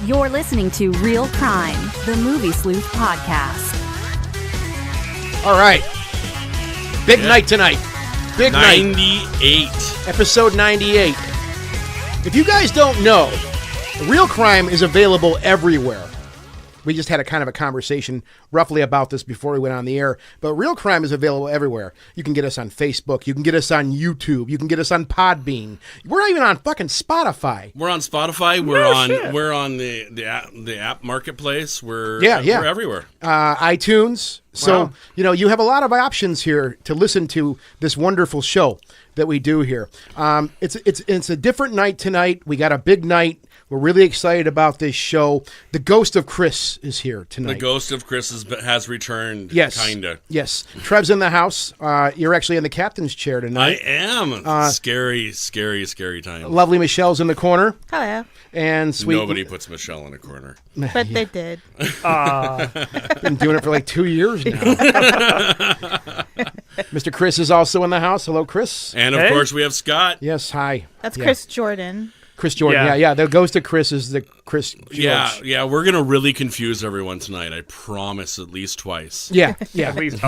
You're listening to Real Crime, the Movie Sleuth podcast. All right. Big night tonight. Big 98. Night. Episode 98. If you guys don't know, Real Crime is available everywhere. We just had a kind of a conversation roughly about this before we went on the air. But Real Crime is available everywhere. You can get us on Facebook. You can get us on YouTube. You can get us on Podbean. We're not even on fucking Spotify. We're on Spotify. We're on the app marketplace. We're everywhere. iTunes. So, you have a lot of options here to listen to this wonderful show that we do here. It's a different night tonight. We got a big night. We're really excited about this show. The ghost of Chris is here tonight. The ghost of Chris has returned. Yes. Kinda. Yes. Trev's in the house. You're actually in the captain's chair tonight. I am. Scary time. Lovely Michelle's in the corner. Hello. And sweet. Nobody puts Michelle in a corner. But they did. Been doing it for like 2 years now. Mr. Chris is also in the house. Hello, Chris. And of course we have Scott. Yes, hi. That's Chris Jordan. Chris Jordan, yeah. The ghost of Chris is the Chris George. Yeah, we're going to really confuse everyone tonight. I promise, at least twice. Yeah. At least,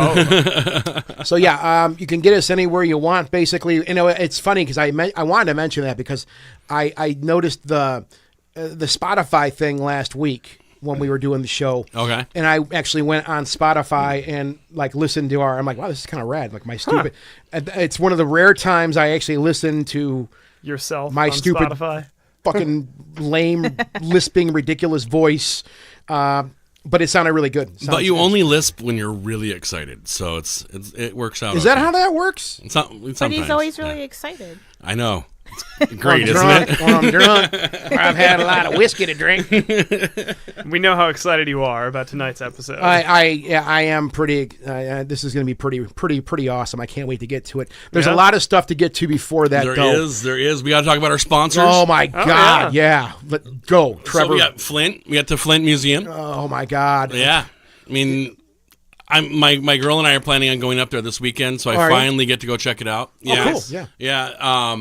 So, you can get us anywhere you want, basically. It's funny because I wanted to mention that because I noticed the Spotify thing last week when we were doing the show. Okay. And I actually went on Spotify and, listened to I'm like, wow, this is kind of rad. Like, my stupid... It's one of the rare times I actually listen to... yourself my on stupid Spotify. Fucking lame lisping ridiculous voice, but it sounded really good. But you only lisp when you're really excited, so it works out. Is that how that works? But he's always really excited. I know. It's great, isn't it? Or I'm drunk, or I've had a lot of whiskey to drink. We know how excited you are about tonight's episode. I am pretty. This is going to be pretty awesome. I can't wait to get to it. There's a lot of stuff to get to before that. There is. We got to talk about our sponsors. Oh my God, yeah. Let's go, Trevor. So we got Flint. We got the Flint Museum. Oh my God. Yeah, I mean. My girl and I are planning on going up there this weekend, so I finally get to go check it out. Cool. Yeah.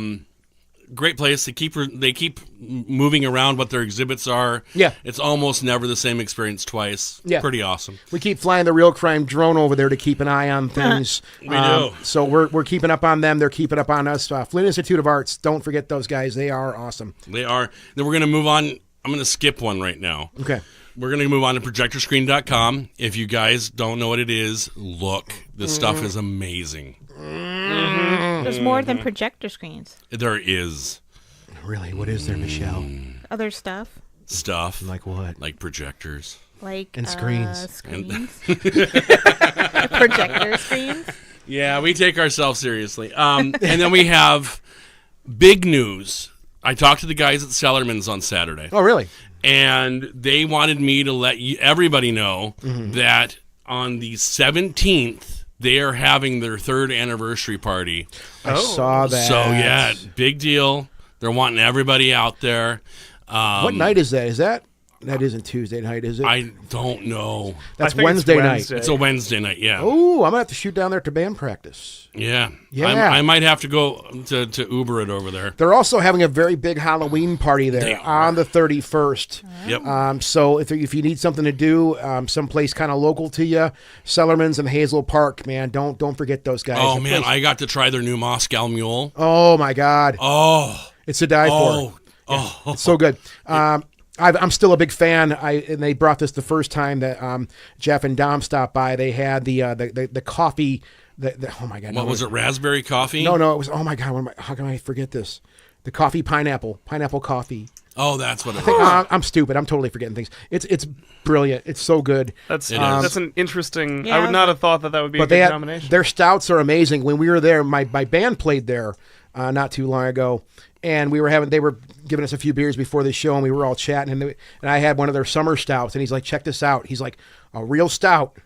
Great place. They keep moving around what their exhibits are. Yeah. It's almost never the same experience twice. Yeah. Pretty awesome. We keep flying the Real Crime drone over there to keep an eye on things. We do. So we're keeping up on them. They're keeping up on us. Flint Institute of Arts. Don't forget those guys. They are awesome. They are. Then we're going to move on. I'm going to skip one right now. Okay. We're going to move on to projectorscreen.com. If you guys don't know what it is, look. This stuff is amazing. There's more than projector screens. There is. Really? What is there, Michelle? Other stuff. Like what? Like projectors. And screens. Screens. Projector screens. Yeah, we take ourselves seriously. And then we have big news. I talked to the guys at Sellerman's on Saturday. Oh, really? And they wanted me to let everybody know that on the 17th, they are having their 3rd anniversary party. I saw that. So, yeah, big deal. They're wanting everybody out there. What night is that? That isn't Tuesday night, is it? I don't know. That's Wednesday night. It's a Wednesday night, yeah. Oh, I'm going to have to shoot down there to band practice. Yeah. Yeah. I might have to go to Uber it over there. They're also having a very big Halloween party there on the 31st. Yep. So if you need something to do, someplace kind of local to you, Sellerman's and Hazel Park, man, don't forget those guys. Oh, man, I got to try their new Moscow Mule. Oh, my God. Oh. It's to die for. Oh. It's so good. I'm still a big fan. And they brought this the first time that Jeff and Dom stopped by. They had the coffee. Oh my God! What was it? Raspberry coffee? No. It was. Oh my God! How can I forget this? The coffee pineapple coffee. Oh, that's what it was. I'm stupid. I'm totally forgetting things. It's brilliant. It's so good. That's an interesting. Yeah, I would not have thought that would be a good combination. Their stouts are amazing. When we were there, my band played there not too long ago, and they were giving us a few beers before the show, and we were all chatting, and I had one of their summer stouts, and he's like, check this out. He's like, a real stout.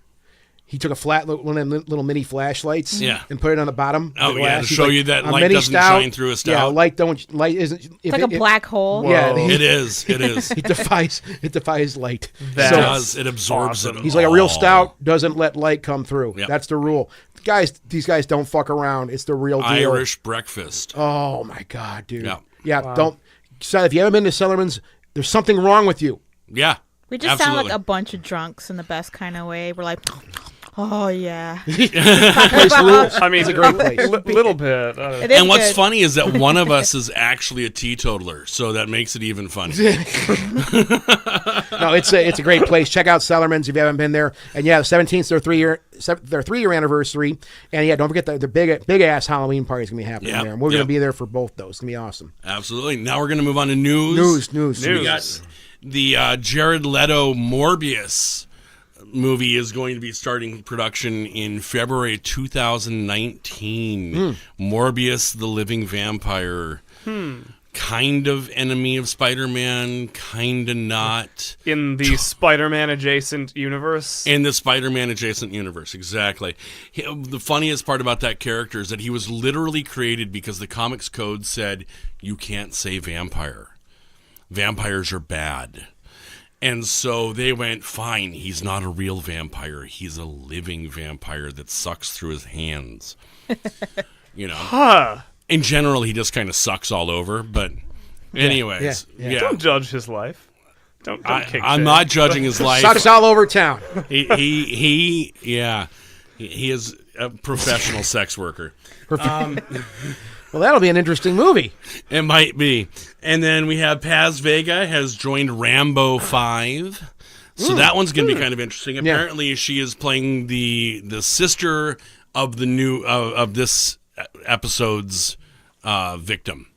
He took one of them little mini flashlights and put it on the bottom. Oh, of the glass. To show you that light doesn't shine through a stout. Yeah, light isn't. It's like a black hole. Yeah, it is. it defies light. It absorbs it. He's like, a real stout doesn't let light come through. Yep. That's the rule. These guys don't fuck around. It's the real deal. Irish breakfast. Oh my God, dude. Yeah. Yeah. Wow. So if you haven't been to Sellerman's, there's something wrong with you. Yeah. We just sound absolutely. like a bunch of drunks in the best kind of way. We're like, oh yeah. Place rules. I mean, It's a great place. Little bit. It is And what's good. funny is that one of us is actually a teetotaler, so that makes it even funny. No, it's a great place. Check out Sellerman's if you haven't been there. And yeah, the 17th, their 3-year anniversary. And yeah, don't forget the big ass Halloween party is gonna be happening Yep, there. And we're yep. gonna be there for both those. It's gonna be awesome. Absolutely. Now we're going to move on to news. News. We got the Jared Leto Morbius movie is going to be starting production in February 2019. Morbius, the living vampire. Kind of enemy of Spider-Man, kind of not. In the Spider-Man adjacent universe. In the Spider-Man adjacent universe, exactly. The funniest part about that character is that he was literally created because the comics code said you can't say vampire. Vampires are bad. And so they went, fine, he's not a real vampire. He's a living vampire that sucks through his hands. You know? Huh. In general, he just kind of sucks all over. But anyways, yeah. Don't judge his life. Don't kick I'm shit. not judging his life. Sucks all over town. He is a professional sex worker. Well, that'll be an interesting movie. It might be. And then we have Paz Vega has joined Rambo 5. So that one's going to be kind of interesting. Apparently, she is playing the sister of the new of this episode's victim.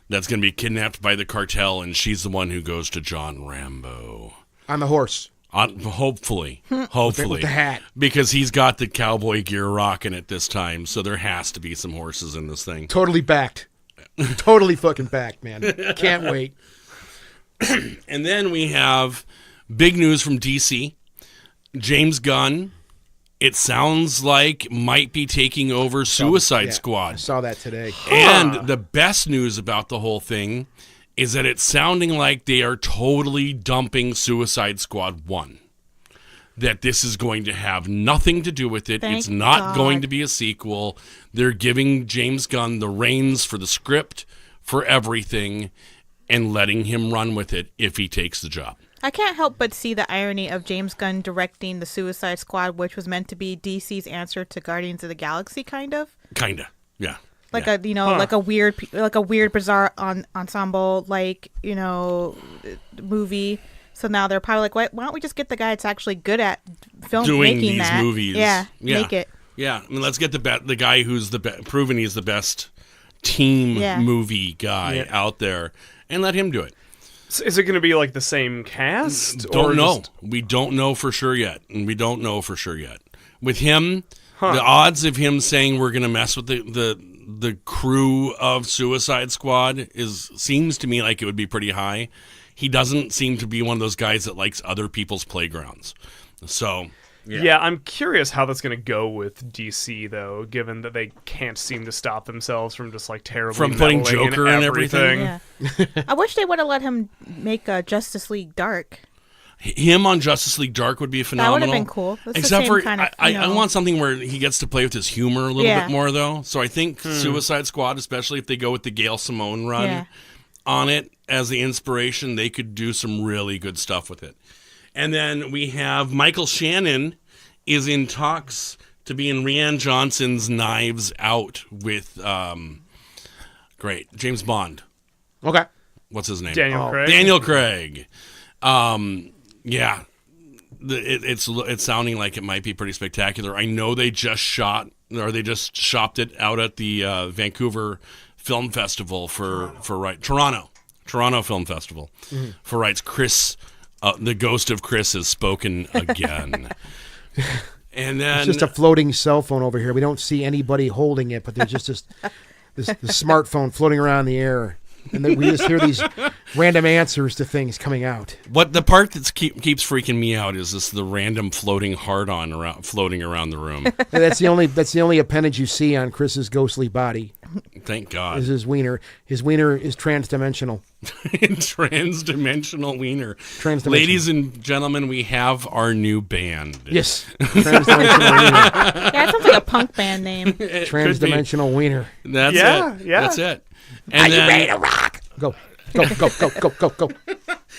That's going to be kidnapped by the cartel, and she's the one who goes to John Rambo. On the horse. Hopefully. With the hat. Because he's got the cowboy gear rocking it this time, so there has to be some horses in this thing. Totally backed. Totally fucking backed, man. Can't wait. And then we have big news from DC. James Gunn, it sounds like, might be taking over Suicide I Squad. saw that today. And the best news about the whole thing is that it's sounding like they are totally dumping Suicide Squad 1. That this is going to have nothing to do with it. Thank It's not God. going to be a sequel. They're giving James Gunn the reins for the script, for everything, and letting him run with it if he takes the job. I can't help but see the irony of James Gunn directing the Suicide Squad, which was meant to be DC's answer to Guardians of the Galaxy, kind of. Kinda, yeah. Like yeah. like a weird bizarre ensemble, movie. So now they're probably like, why don't we just get the guy that's actually good at doing making these that? movies. Yeah, make it. Yeah, I mean, let's get the guy who's proven he's the best team movie guy out there, and let him do it. So is it going to be like the same cast? Don't know. just- We don't know for sure yet. With him, the odds of him saying we're going to mess with the crew of Suicide Squad seems to me like it would be pretty high. He doesn't seem to be one of those guys that likes other people's playgrounds. So, Yeah, I'm curious how that's going to go with DC, though, given that they can't seem to stop themselves from just like terribly From putting meddling Joker in and everything. Yeah. I wish they would have let him make Justice League Dark. him on Justice League Dark would be phenomenal. That would have been cool. That's Except the for, same kind of, I want something where he gets to play with his humor a little Yeah. bit more, though. So I think Suicide Squad, especially if they go with the Gail Simone run on it as the inspiration, they could do some really good stuff with it. And then we have Michael Shannon is in talks to be in Rian Johnson's Knives Out with, James Bond. Okay. What's his name? Daniel Craig. Daniel Craig. Yeah. It's sounding like it might be pretty spectacular. I know they just shopped it out at the Vancouver Film Festival Toronto Film Festival for rights. Chris, the ghost of Chris has spoken again. And then It's just a floating cell phone over here. We don't see anybody holding it, but there's just this smartphone floating around in the air. And then we just hear these random answers to things coming out. What the part that keeps freaking me out is the random floating hard-on floating around the room. And that's the only appendage you see on Chris's ghostly body. Thank God. Is his wiener. His wiener is transdimensional. Transdimensional wiener. Transdimensional. Ladies and gentlemen, we have our new band. Yes. Transdimensional wiener. Yeah, it sounds like a punk band name. It could be. Transdimensional wiener. That's Yeah, it. yeah. That's it. And Are you ready to rock? Go. Go, go, go, go, go, go.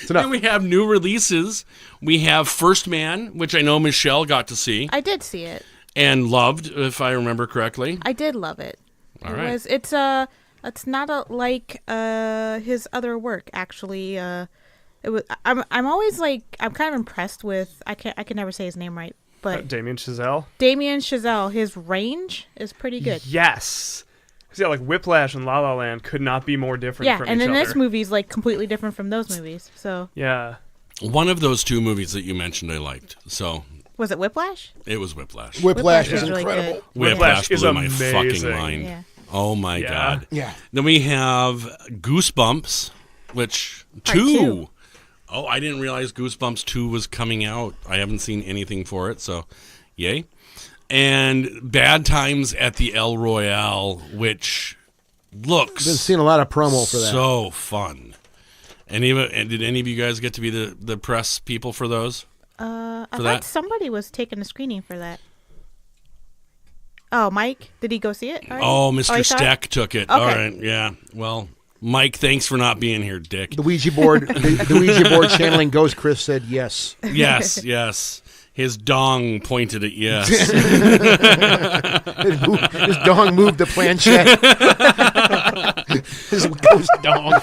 It's enough. Then we have new releases. We have First Man, which I know Michelle got to see I did see it. and loved, if I remember correctly. I did love it. All right. It's not like his other work actually. It was. I'm always like I'm kind of impressed with. I can never say his name right, but Damien Chazelle. Damien Chazelle. His range is pretty good. Yes. 'Cause, yeah, like Whiplash and La La Land could not be more different Yeah, from and each then other. this movie is like completely different from those movies. So Yeah. One of those two movies that you mentioned I liked. So was it Whiplash? it was Whiplash. Whiplash is is really incredible. good. Whiplash is blew my amazing. fucking mind. Yeah. Oh my Yeah. God. Yeah. Then we have Goosebumps, which Part two. Oh, I didn't realize Goosebumps 2 was coming out. I haven't seen anything for it, so yay. And Bad Times at the El Royale, which looks Been seeing a lot of promo for that. so fun. And did any of you guys get to be the press people for those? I For thought that? somebody was taking a screening for that. Oh, Mike, did he go see it? already? Oh, he Mr. saw it? Steck took it. Okay. All right, yeah. Well, Mike, thanks for not being here, Dick. The Ouija board, the Ouija board channeling ghost. Chris said yes. Yes, yes. His dong pointed at yes. His dong moved the planchette. His ghost dong.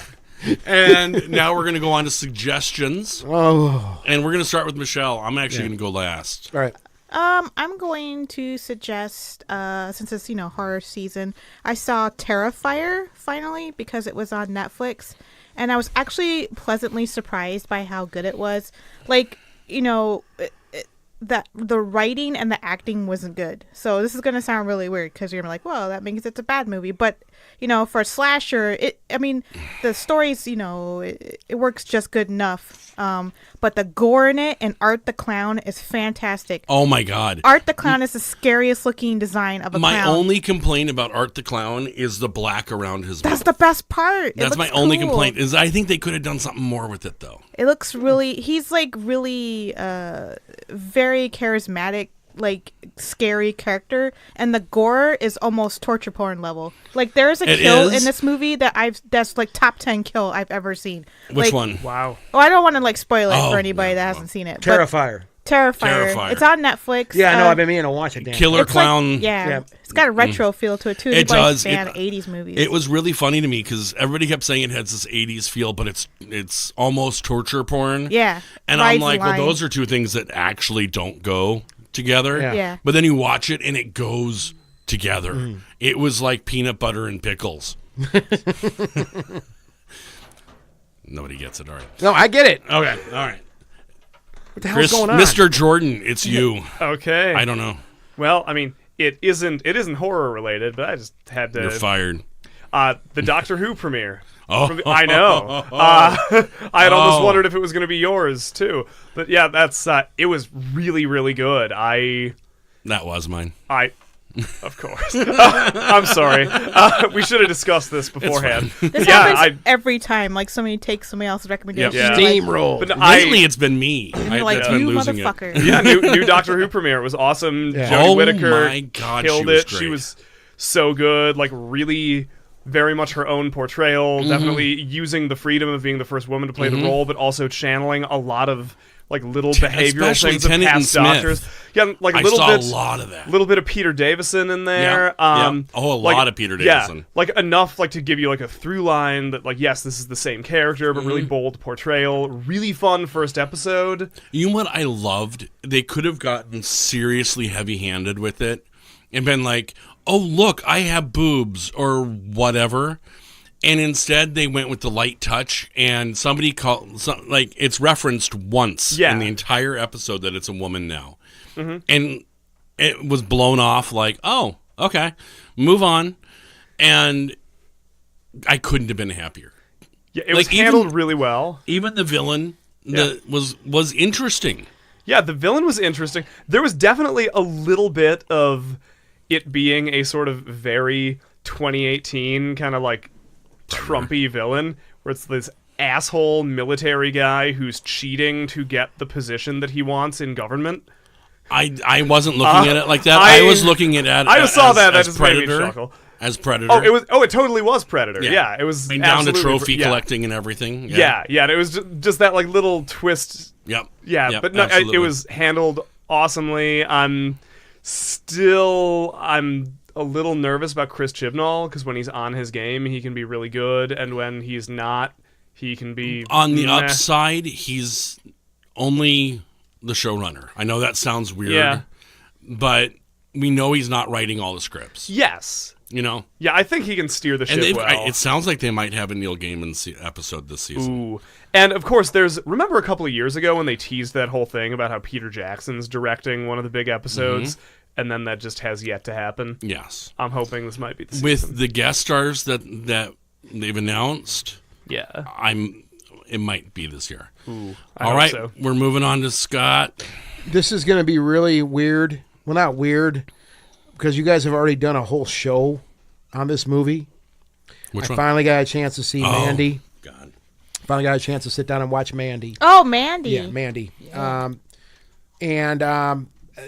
And now we're going to go on to suggestions. Oh, And we're going to start with Michelle. I'm actually going to go last. all right. I'm going to suggest, since it's horror season, I saw Terrifier finally because it was on Netflix, and I was actually pleasantly surprised by how good it was. Like, that the writing and the acting wasn't good. So this is gonna sound really weird because you're like, well, that means it's a bad movie. But for a slasher, the stories, it works just good enough. But the gore in it and Art the Clown is fantastic. Oh, my God. Art the Clown is the scariest looking design of a My clown. only complaint about Art the Clown is the black around his That's mouth. the best part. That's my only complaint. Is I think they could have done something more with it, though. It looks really. He's like really very charismatic, like scary character, and the gore is almost torture porn level. Like there's a It kill is? in this movie that's like top 10 kill I've ever seen. Which Like, one? Wow. Oh, I don't want to like spoil it Oh, for anybody no, that no. hasn't seen it. Terrifier. But Terrifier. Terrifier. It's on Netflix. Yeah, I know. I've been meaning to watch it. Dan. Killer It's like- Clown. yeah, it's got a retro feel to it too. It does. Fan It- 80s movies. It was really funny to me because everybody kept saying it has this 80s feel, but it's almost torture porn. Yeah. And rides I'm the like, well, line. those are two things that actually don't go together. Yeah. Yeah. But then you watch it and it goes together. It was like peanut butter and pickles. Nobody gets it, all right. No, I get it. Okay, all right. What the hell's Chris, going on? Mr. Jordan, it's you. Okay. I don't know. Well, I mean, it isn't horror related, but I just had to. You're fired. The Doctor Who premiere. Oh. I know. I had almost Oh. wondered if it was going to be yours too. But yeah, that's it was really, really good. That was mine. Of course. I'm sorry. We should have discussed this beforehand. This yeah, happens every time. Like somebody takes somebody else's recommendation. Yeah. and you're like- Steamroll. But no, Lately, it's been me. And you're like, that's been you losing it. motherfucker. yeah, new Doctor Who premiere. It was awesome. Yeah. Jodie Oh Whittaker my God, killed she was it. She great. was so good. Like really, very much her own portrayal. Mm-hmm. Definitely using the freedom of being the first woman to play the role, but also channeling a lot of like little behavioral Especially things of Tennant and past Smith. doctors. Yeah, like I little saw bits. a lot of that. Little bit of Peter Davison in there. Yeah. Oh, a lot of Peter Davison. Yeah, like enough like to give you like a through line that like yes, this is the same character, but Mm-hmm. really bold portrayal. Really fun first episode. You know what I loved? They could have gotten seriously heavy-handed with it and been like, oh, look, I have boobs or whatever. And instead, they went with the light touch, and somebody called, it's referenced once Yeah. in the entire episode that it's a woman now. And it was blown off like, oh, okay, move on. And I couldn't have been happier. Yeah, it Like, was handled even- really well. Even the villain was interesting. Yeah, the villain was interesting. There was definitely a little bit of it being a sort of very 2018 kind of like Trumpy villain, where it's this asshole military guy who's cheating to get the position that he wants in government. I wasn't looking at it like that. I I was looking at it I just saw that. That as just made me Predator. chuckle. as Predator. It totally was Predator. Yeah, it was and down to absolutely trophy collecting and everything. Yeah, and it was just that like little twist. Yep. Yeah, Yep, but no, absolutely. it was handled awesomely. I'm a little nervous about Chris Chibnall because when he's on his game, he can be really good, and when he's not, he can be on the meh. upside. He's only the showrunner. I know that sounds weird, but we know he's not writing all the scripts. Yes. You know? Yeah, I think he can steer the And ship well. it sounds like they might have a Neil Gaiman episode this season. Ooh. And of course, remember a couple of years ago when they teased that whole thing about how Peter Jackson's directing one of the big episodes, and then that just has yet to happen? Yes. I'm hoping this might be the season. With the guest stars that they've announced, yeah. it might be this year. Ooh, All right, we're moving on to Scott. This is going to be really weird. Well, not weird, because you guys have already done a whole show on this movie. Which I one? finally got a chance to see Mandy. God. Finally got a chance to sit down and watch Mandy. Oh, Mandy. Yeah, Mandy.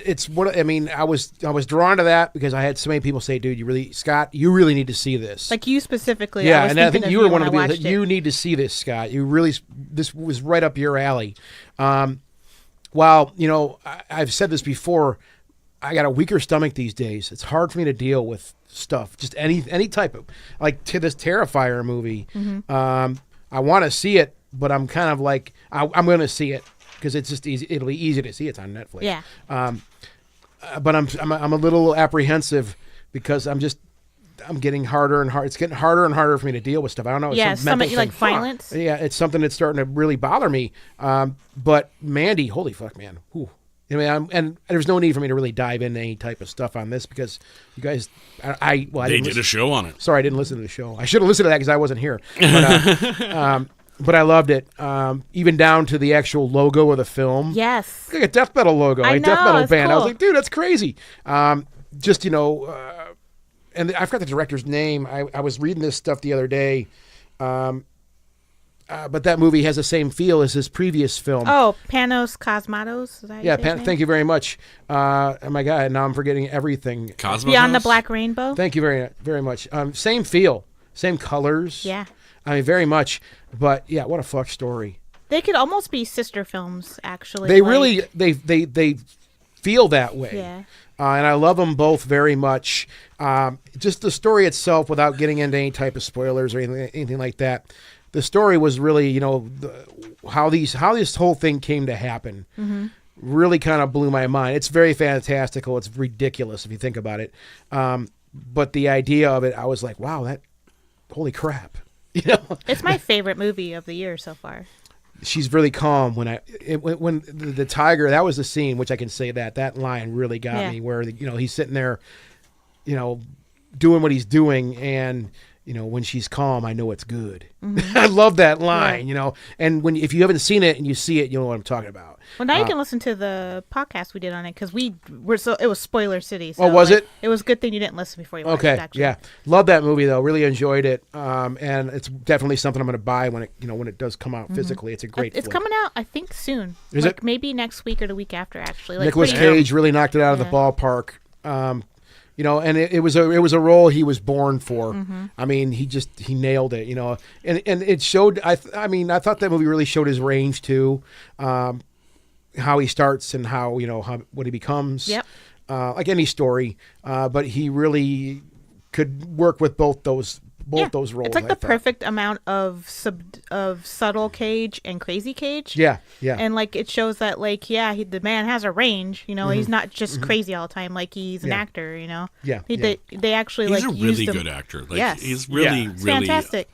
It's what I mean. I was drawn to that because I had so many people say, "Dude, Scott, you really need to see this." Like you specifically. Yeah, I was and I think thinking you of were one when of the I people that watched you it. need to see this, Scott. This was right up your alley. While I've said this before, I got a weaker stomach these days. It's hard for me to deal with stuff, just any type of like to this Terrifier movie. I want to see it, but I'm kind of like I'm going to see it because it's just easy. It'll be easy to see. It's on Netflix. Yeah. But I'm a little apprehensive because I'm getting harder and harder. It's getting harder and harder for me to deal with stuff. I don't know. It's Yeah, some mental like thing. violence. Yeah, it's something that's starting to really bother me. But Mandy, holy fuck, man. Whew. I mean, and there's no need for me to really dive into any type of stuff on this because you guys, I They did a show on it. Sorry, I didn't listen to the show. I should have listened to that because I wasn't here. But I loved it, even down to the actual logo of the film. Yes. Like a death metal logo, I a death know, metal it's band. I was cool. like, dude, that's crazy. And I forgot the director's name. I was reading this stuff the other day. But that movie has the same feel as his previous film. Oh, Panos Cosmatos. Is that yeah, his name? thank you very much. Oh my God, now I'm forgetting everything. Cosmos Beyond the House? Black Rainbow. Thank you very much. Same feel, same colors. Yeah. I mean, very much. But yeah, what a fuck story. They could almost be sister films, actually. They like- really they feel that way. Yeah. And I love them both very much. Just the story itself, without getting into any type of spoilers or anything like that. The story was really, how this whole thing came to happen. Really kind of blew my mind. It's very fantastical. It's ridiculous if you think about it. But the idea of it, I was like, wow, holy crap. It's my favorite movie of the year so far. She's really calm when the tiger. That was the scene, which I can say that line really got me. Where he's sitting there, doing what he's doing, and when she's calm, I know it's good. I love that line. And if you haven't seen it and you see it, you know what I'm talking about. Well, now you can listen to the podcast we did on it because it was Spoiler City. So, Oh, was it? It was a good thing you didn't listen before you watched it. Okay, Actually. yeah, love that movie though. Really enjoyed it, and it's definitely something I'm going to buy when it does come out physically. It's a great. It's flick. coming out, I think, soon. Is it? Maybe next week or the week after? Actually, like Nicolas pretty- Cage really knocked it out of the ballpark. And it was a role he was born for. I mean, he nailed it. And it showed. I thought that movie really showed his range too. How he starts and how what he becomes. Yep. Like any story, but he really could work with both those roles. It's like I the thought. perfect amount of subtle Cage and crazy Cage. Yeah. And like it shows that the man has a range. He's not just crazy all the time. Like he's an Yeah. actor. Yeah. They actually He's a used really him. good actor. Like, Yes. he's really, It's really fantastic.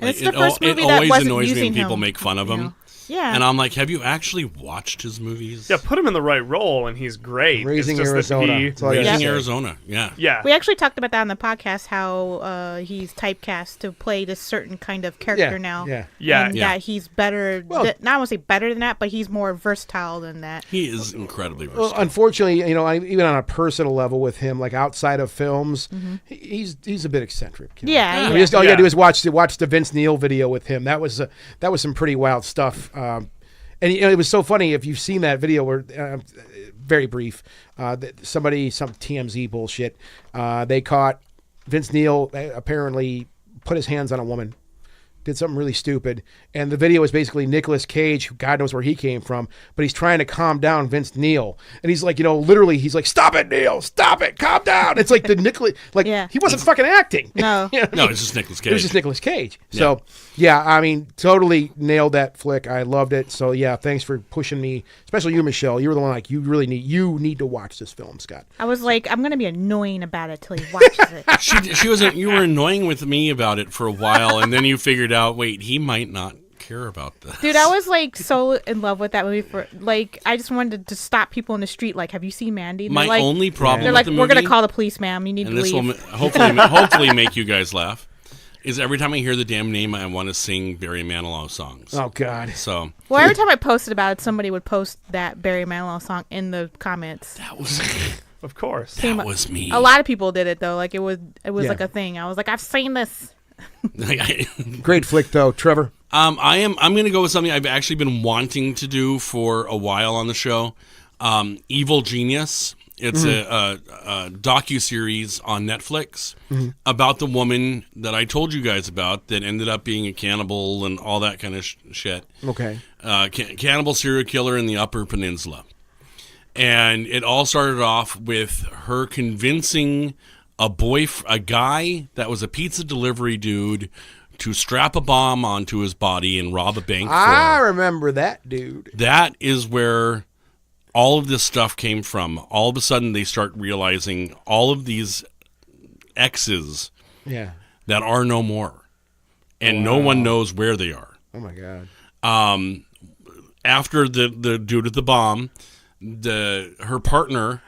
And like, it's the first movie it that always wasn't annoys me using when people him, make fun of him. Yeah. And I'm like, have you actually watched his movies? Yeah, put him in the right role, and he's great. Raising It's just that Arizona. he- That's all I gotta Raising say. Arizona. Yeah. yeah. We actually talked about that on the podcast, how he's typecast to play this certain kind of character now. Yeah. Yeah. And Yeah. that he's better. Well- Not I won't say better than that, but he's more versatile than that. He is incredibly Well, versatile. unfortunately, even on a personal level with him, like outside of films, he's a bit eccentric. Yeah, I mean, yeah. just all you gotta Yeah. do is watch the Vince Neil video with him. That was some pretty wild stuff. And it was so funny if you've seen that video where very brief. Some TMZ bullshit. They caught Vince Neil apparently put his hands on a woman, did something really stupid. And the video is basically Nicolas Cage, who God knows where he came from, but he's trying to calm down Vince Neil. And he's like, literally, he's like, stop it, Neil, stop it, calm down. It's like the Nicolas, he wasn't fucking acting. No. No, it's just Nicolas Cage. It was just Nicolas Cage. So, I mean, totally nailed that flick. I loved it. So, yeah, thanks for pushing me, especially you, Michelle. You were the one like, you need to watch this film, Scott. I was like, I'm gonna be annoying about it till he watches it. She was. You were annoying with me about it for a while, and then you figured out, wait, he might not care about this. Dude, I was like so in love with that movie for like I just wanted to stop people in the street. Like, have you seen Mandy? And My like, only problem they're with like, the we're movie, gonna call the police, ma'am. You need and to this leave. will hopefully make you guys laugh, is every time I hear the damn name, I want to sing Barry Manilow songs. Oh, God. So Well, every time I posted about it, somebody would post that Barry Manilow song in the comments. that was Of course. that was me. A lot of people did it though. Like it was Yeah. like a thing. I was like, I've seen this. Great flick, though. Trevor? I'm going to go with something I've actually been wanting to do for a while on the show. Evil Genius. It's a docuseries on Netflix about the woman that I told you guys about that ended up being a cannibal and all that kind of shit. Okay. Cannibal serial killer in the Upper Peninsula. And it all started off with her convincing a guy that was a pizza delivery dude to strap a bomb onto his body and rob a bank for I her. remember that dude. That is where all of this stuff came from. All of a sudden, they start realizing all of these exes Yeah. that are no more. And no one knows where they are. Oh, my God. After the dude with the bomb, her partner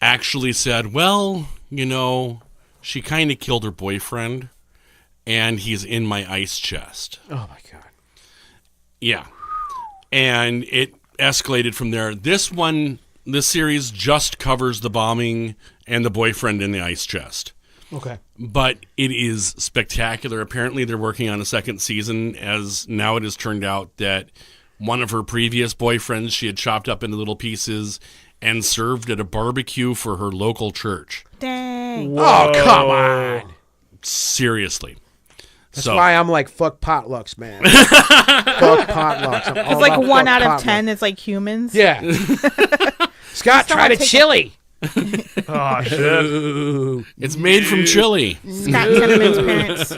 actually said, well, she kind of killed her boyfriend, and he's in my ice chest. Oh, my God. Yeah. And it escalated from there. This series just covers the bombing and the boyfriend in the ice chest. Okay. But it is spectacular. Apparently they're working on a second season, as now it has turned out that one of her previous boyfriends she had chopped up into little pieces and served at a barbecue for her local church. Dang. Oh, come on. Seriously. That's why I'm like, fuck potlucks, man. Fuck potlucks. I'm all It's like about 1 fuck out of potluck. 10 is like humans. Yeah. Scott, try the take chili. Oh, shit. It's made from chili. Scott Tenorman's parents.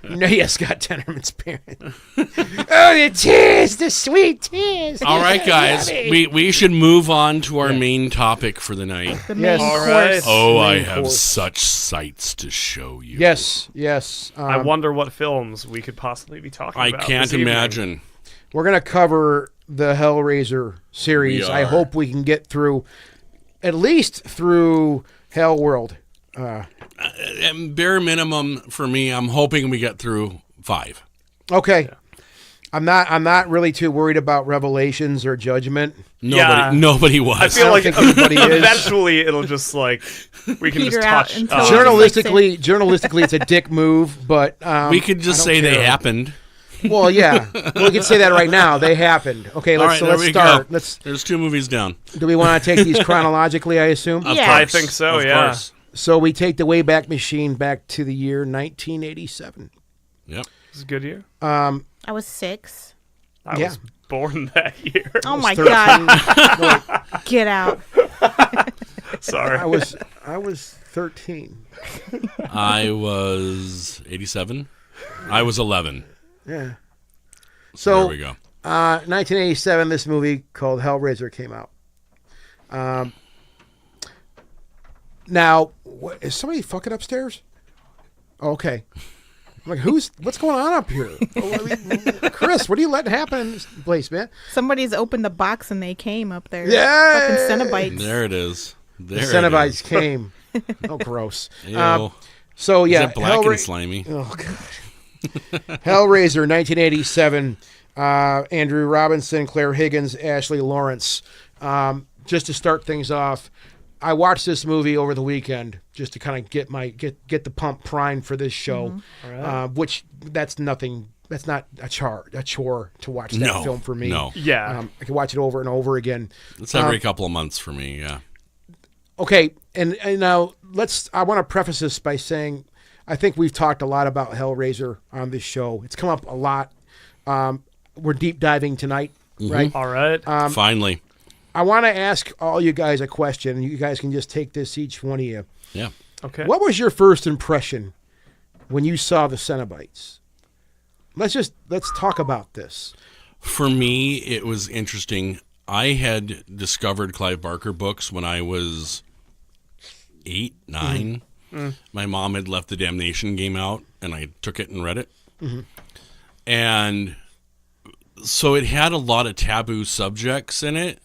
No, yeah, Scott Tenorman's parent. Oh, the tears, the sweet tears. All right, guys. Yummy. We should move on to our main topic for the night. The Yes. main All course. right. Oh, I Main have course. such sights to show you. Yes. I wonder what films we could possibly be talking I about. can't this evening. imagine. We're going to cover the Hellraiser series. We I are. hope we can get through, at least through Hell World. And bare minimum for me, I'm hoping we get through 5. Okay. I'm not really too worried about Revelations or Judgment. Nobody was. I feel don't like think anybody is. eventually it'll just like we can Peter just out touch. until- Journalistically, it's a dick move, but we could just I don't say they care. happened. Well, yeah, we can say that right now. They happened. Okay, All let's right, there we start. go. There's 2 movies down. Do we want to take these chronologically? I assume. Of Yeah. course. I think so, Of yeah. course. So we take the Wayback Machine back to the year 1987. Yep. It's a good year. I was 6. I Yeah. was born that year. Oh my 13. God. Get out. Sorry. I was 13. I was 87. I was 11. Yeah. So there So we go. 1987, this movie called Hellraiser came out. Now, is somebody fucking upstairs? Oh, okay. I'm like, what's going on up here? Oh, I mean, Chris, what are you letting happen in this place, man? Somebody's opened the box and they came up there. Yeah. Fucking Cenobites. There it is. There The it Cenobites is. came. Oh, gross. Ew. So, yeah. Is it black and slimy? Oh, God. Hellraiser, 1987. Andrew Robinson, Claire Higgins, Ashley Lawrence. Just to start things off, I watched this movie over the weekend just to kind of get the pump primed for this show, which that's nothing. That's not a chore to watch that film for me. No. Yeah. I can watch it over and over again. It's every couple of months for me, yeah. Okay, and now I want to preface this by saying I think we've talked a lot about Hellraiser on this show. It's come up a lot. We're deep diving tonight, right? All right. Finally. I want to ask all you guys a question. You guys can just take this, each one of you. Yeah. Okay. What was your first impression when you saw the Cenobites? Let's talk about this. For me, it was interesting. I had discovered Clive Barker books when I was 8, 9. My mom had left the Damnation game out, and I took it and read it. And so it had a lot of taboo subjects in it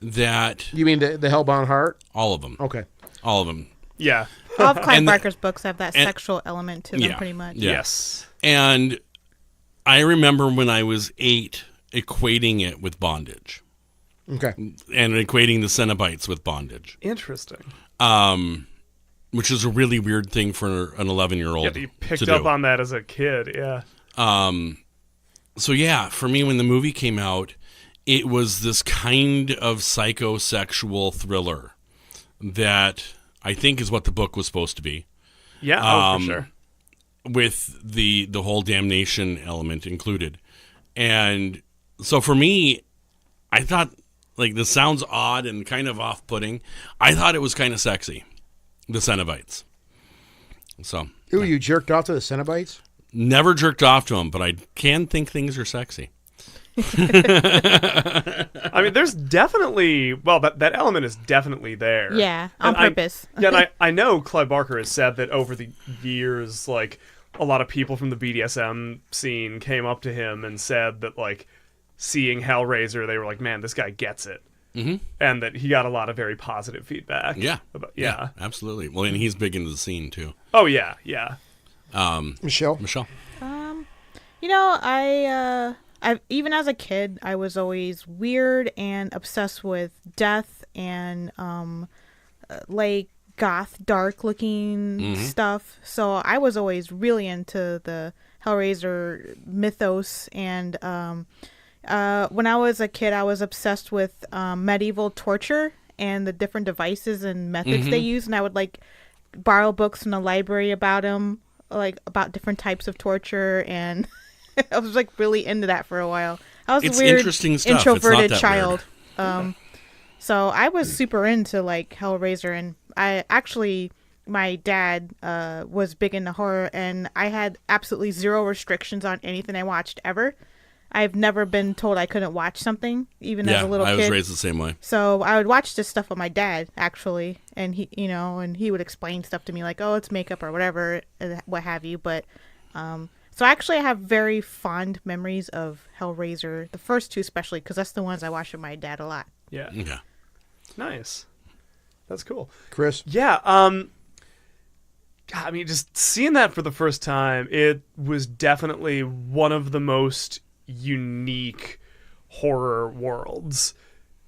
that... You mean the Hellbound Heart? All of them. Okay. All of them. Yeah. All of Clive Barker's books have that sexual element to them, yeah, pretty much. yeah. Yes. And I remember when I was 8 equating it with bondage. Okay. And equating the Cenobites with bondage. Interesting. Which is a really weird thing for an 11-year-old Yeah, you picked to do. up on that as a kid. Yeah. So yeah, for me, when the movie came out, it was this kind of psychosexual thriller that I think is what the book was supposed to be, Yeah. For sure. with the whole damnation element included. And so for me, I thought, like, this sounds odd and kind of off-putting. I thought it was kind of sexy, the Cenobites. So Ooh, you jerked off to the Cenobites? never jerked off to them, but I can think things are sexy. I mean, there's definitely that element is definitely there. Yeah, on purpose. And I know Clive Barker has said that over the years, like, a lot of people from the BDSM scene came up to him and said that, like, seeing Hellraiser, they were like, man, this guy gets it. Mm-hmm. And that he got a lot of very positive feedback. Yeah. Yeah. Absolutely. Well, and he's big into the scene, too. Oh, yeah, yeah. Michelle? You know, I even as a kid, I was always weird and obsessed with death and like goth, dark looking stuff. So I was always really into the Hellraiser mythos. And when I was a kid, I was obsessed with medieval torture and the different devices and methods they use. And I would like borrow books from the library about them, like about different types of torture, and I was like really into that for a while. I was It's a weird interesting stuff. It's not introverted that child. So I was super into like Hellraiser, and my dad was big into horror, and I had absolutely zero restrictions on anything I watched ever. I've never been told I couldn't watch something, even as a little kid. I was raised the same way. So I would watch this stuff with my dad, actually, and he would explain stuff to me like, oh, it's makeup or whatever, what have you. But so actually I have very fond memories of Hellraiser, the first two especially, because that's the ones I watched with my dad a lot. Yeah. Yeah. Nice. That's cool. Chris? Yeah. God, I mean, just seeing that for the first time, it was definitely one of the most unique horror worlds.